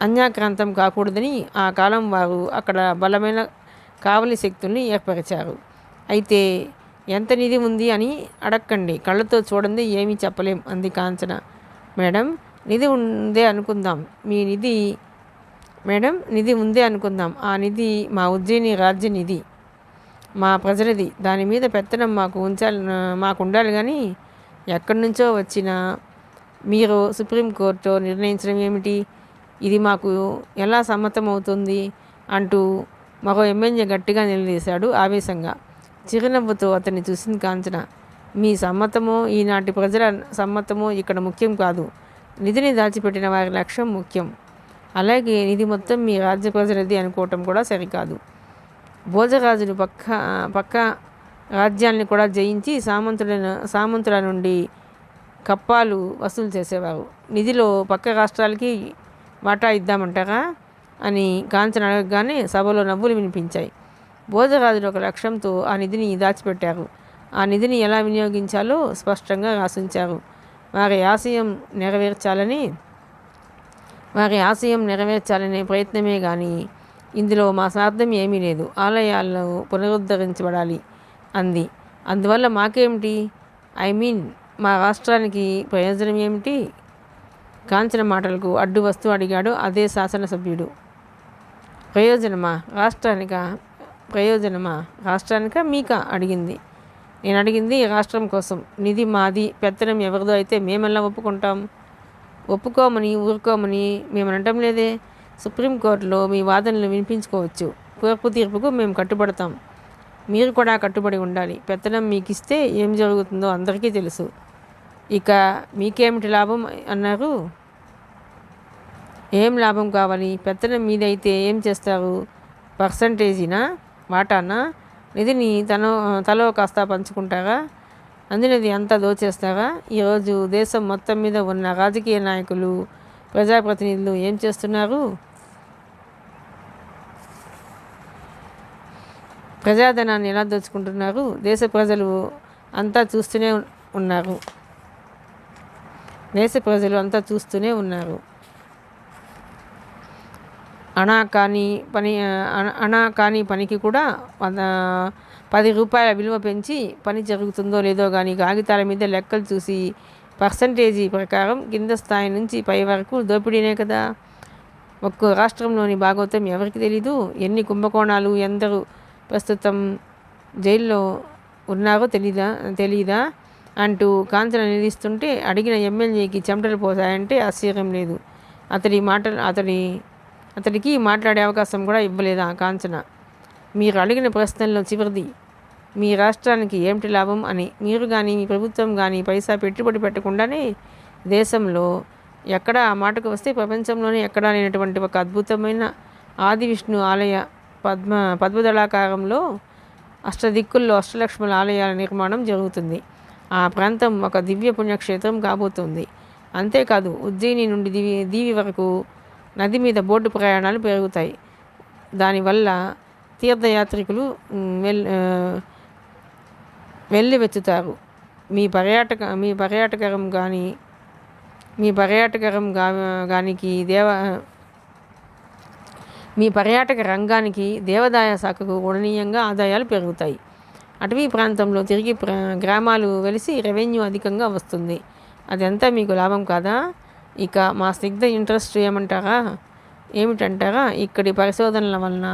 అన్యాక్రాంతం కాకూడదని ఆ కాలం వారు అక్కడ బలమైన కావలి శక్తుల్ని ఏర్పరిచారు. అయితే ఎంత నిధి ఉంది అని అడక్కండి, కళ్ళతో చూడండి ఏమీ చెప్పలేం అంది కాంచన. మేడం నిధి ఉందే అనుకుందాం. నిధి ఉందే అనుకుందాం. ఆ నిధి మా ఉజ్జయిని రాజ్య నిధి. మా ప్రజలది, దాని మీద పెత్తనం మాకు ఉండాలి కానీ ఎక్కడి నుంచో వచ్చిన మీరు సుప్రీంకోర్టు నిర్ణయించడం ఏమిటి, ఇది మాకు ఎలా సమ్మతం అవుతుంది అంటూ మరో ఎమ్మెల్యే గట్టిగా నిలదీశాడు ఆవేశంగా. చిరునవ్వుతో అతన్ని చూసింది కాంచన. మీ సమ్మతమో ఈనాటి ప్రజల సమ్మతమో ఇక్కడ ముఖ్యం కాదు, నిధిని దాచిపెట్టిన వారి లక్ష్యం ముఖ్యం. అలాగే నిధి మొత్తం మీ రాజ్య ప్రజలది అనుకోవటం కూడా సరికాదు. భోజరాజులు పక్క రాజ్యాల్ని కూడా జయించి సామంతుల నుండి కప్పాలు వసూలు చేసేవారు. నిధిలో పక్క రాష్ట్రాలకి వాటా ఇద్దామంటారా అని కాంచన అడగగానే సభలో నవ్వులు వినిపించాయి. భోజరాజులు ఒక లక్ష్యంతో ఆ నిధిని దాచిపెట్టారు. ఆ నిధిని ఎలా వినియోగించాలో స్పష్టంగా రాసించారు. వారి ఆశయం నెరవేర్చాలనే ప్రయత్నమే కానీ ఇందులో మా స్వార్థం ఏమీ లేదు. ఆలయాలు పునరుద్ధరించబడాలి అంది. అందువల్ల మాకేమిటి, మా రాష్ట్రానికి ప్రయోజనం ఏమిటి? కాంచన మాటలకు అడ్డు వస్తూ అడిగాడు అదే శాసనసభ్యుడు. రాష్ట్రానికా మీకా అడిగింది. నేను అడిగింది రాష్ట్రం కోసం. నిధి మాది, పెత్తనం ఎవరిదో అయితే మేమెలా ఒప్పుకుంటాం? ఊరుకోమని మేము అనటం లేదే. సుప్రీంకోర్టులో మీ వాదనలు వినిపించుకోవచ్చు. తీర్పుకు మేము కట్టుబడతాం. మీరు కూడా కట్టుబడి ఉండాలి. పెత్తనం మీకు ఇస్తే ఏం జరుగుతుందో అందరికీ తెలుసు. ఇక మీకేమిటి లాభం అన్నారు? ఏం లాభం కావాలి? పెత్తనం మీదైతే ఏం చేస్తారు? పర్సంటేజీనా, వాటానా? నిధిని తలో కాస్త పంచుకుంటారా? అందినది అంతా దోచేస్తారా? ఈరోజు దేశం మొత్తం మీద ఉన్న రాజకీయ నాయకులు, ప్రజాప్రతినిధులు ఏం చేస్తున్నారు? ప్రజాధనాన్ని ఎలా దోచుకుంటున్నారు? దేశ ప్రజలు అంతా చూస్తూనే ఉన్నారు. అణా కాని పనికి కూడా 10 రూపాయల విలువ పెంచి పని జరుగుతుందో లేదో కానీ కాగితాల మీద లెక్కలు చూసి పర్సంటేజీ ప్రకారం కింద స్థాయి నుంచి పై వరకు దోపిడీనే కదా. ఒక్కో రాష్ట్రంలోని భాగోతం ఎవరికి తెలీదు? ఎన్ని కుంభకోణాలు, ఎందరు ప్రస్తుతం జైల్లో ఉన్నారో తెలీదా అంటూ కాంచన నిలదీస్తుంటే అడిగిన ఎమ్మెల్యేకి చెమటలు పోసాయంటే ఆశ్చర్యం లేదు. అతడికి మాట్లాడే అవకాశం కూడా ఇవ్వలేదా కాంచన? మీరు అడిగిన ప్రశ్నల్లో చివరిది, మీ రాష్ట్రానికి ఏమిటి లాభం అని. మీరు కానీ మీ ప్రభుత్వం కానీ పైసా పెట్టుబడి పెట్టకుండానే దేశంలో ఎక్కడా, ఆ మాటకు వస్తే ప్రపంచంలోనే ఎక్కడా లేనటువంటి ఒక అద్భుతమైన ఆది విష్ణు ఆలయ పద్మదళాకారంలో అష్టదిక్కుల్లో అష్టలక్ష్ముల ఆలయాల నిర్మాణం జరుగుతుంది. ఆ ప్రాంతం ఒక దివ్య పుణ్యక్షేత్రం కాబోతుంది. అంతేకాదు ఉజ్జయిని నుండి దీవి వరకు నది మీద బోటు ప్రయాణాలు పెరుగుతాయి. దానివల్ల తీర్థయాత్రికులు వెళ్ళి వెచ్చుతారు. మీ పర్యాటక రంగానికి దేవాదాయ శాఖకు గణనీయంగా ఆదాయాలు పెరుగుతాయి. అటవీ ప్రాంతంలో తిరిగి గ్రామాలు వెలిసి రెవెన్యూ అధికంగా వస్తుంది. అదంతా మీకు లాభం కాదా? ఇక మా స్నిగ్ధ ఇంట్రెస్ట్ ఏమిటంటారా? ఇక్కడి పరిశోధనల వలన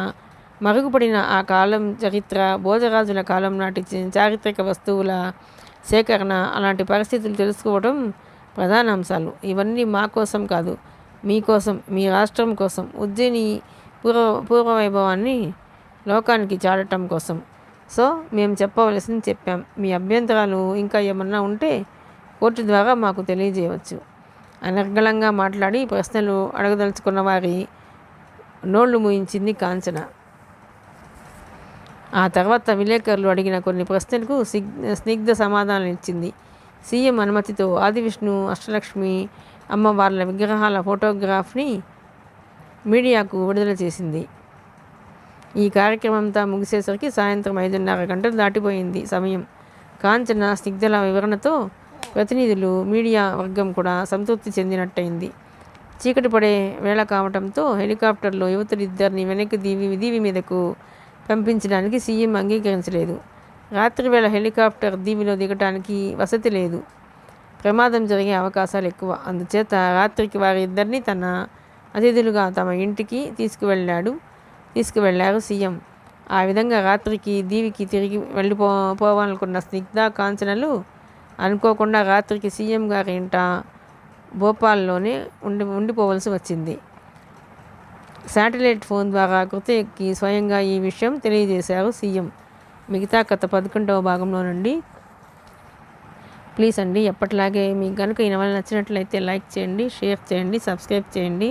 మరుగుపడిన ఆ కాలం చరిత్ర, భోజరాజుల కాలం నాటి చారిత్రక వస్తువుల సేకరణ, అలాంటి పరిస్థితులు తెలుసుకోవడం ప్రధాన అంశాలు. ఇవన్నీ మా కోసం కాదు, మీకోసం, మీ రాష్ట్రం కోసం, ఉజ్జయిని పూర్వవైభవాన్ని లోకానికి చాటడం కోసం. సో మేము చెప్పవలసింది చెప్పాం. మీ అభ్యంతరాలు ఇంకా ఏమన్నా ఉంటే కోర్టు ద్వారా మాకు తెలియజేయవచ్చు. అనర్గళంగా మాట్లాడి ప్రశ్నలు అడగదలుచుకున్న వారి నోళ్లు మూయించింది కాంచన. ఆ తర్వాత విలేకరులు అడిగిన కొన్ని ప్రశ్నలకు స్నిగ్ధ సమాధానం ఇచ్చింది. సీఎం అనుమతితో ఆదివిష్ణు, అష్టలక్ష్మి అమ్మవార్ల విగ్రహాల ఫోటోగ్రాఫ్ని మీడియాకు విడుదల చేసింది. ఈ కార్యక్రమంతో ముగిసేసరికి సాయంత్రం 5:30 గంటలు దాటిపోయింది సమయం. కాంచన, స్నిగ్ధల వివరణతో ప్రతినిధులు, మీడియా వర్గం కూడా సంతృప్తి చెందినట్టయింది. చీకటి పడే వేళ కావటంతో హెలికాప్టర్లో యువతులిద్దరిని వెనక్కి దీవి మీదకు పంపించడానికి సీఎం అంగీకరించలేదు. రాత్రివేళ హెలికాప్టర్ దీవిలో దిగటానికి వసతి లేదు. ప్రమాదం జరిగే అవకాశాలు ఎక్కువ. అందుచేత రాత్రికి వారి ఇద్దరిని తన అతిథులుగా తమ ఇంటికి తీసుకువెళ్లారు సీఎం. ఆ విధంగా రాత్రికి దీవికి తిరిగి పోవాలనుకున్న స్నిగ్ధ కాంచనలు అనుకోకుండా రాత్రికి సీఎం గారి ఇంట భోపాల్లోనే ఉండిపోవలసి వచ్చింది. శాటిలైట్ ఫోన్ ద్వారా కృతికి స్వయంగా ఈ విషయం తెలియజేశారు సీఎం. మిగతా కథ 11వ భాగంలో నుండి. ప్లీజ్ అండి, ఎప్పటిలాగే మీకు కనుక ఈ నవల నచ్చినట్లయితే లైక్ చేయండి, షేర్ చేయండి, సబ్స్క్రైబ్ చేయండి.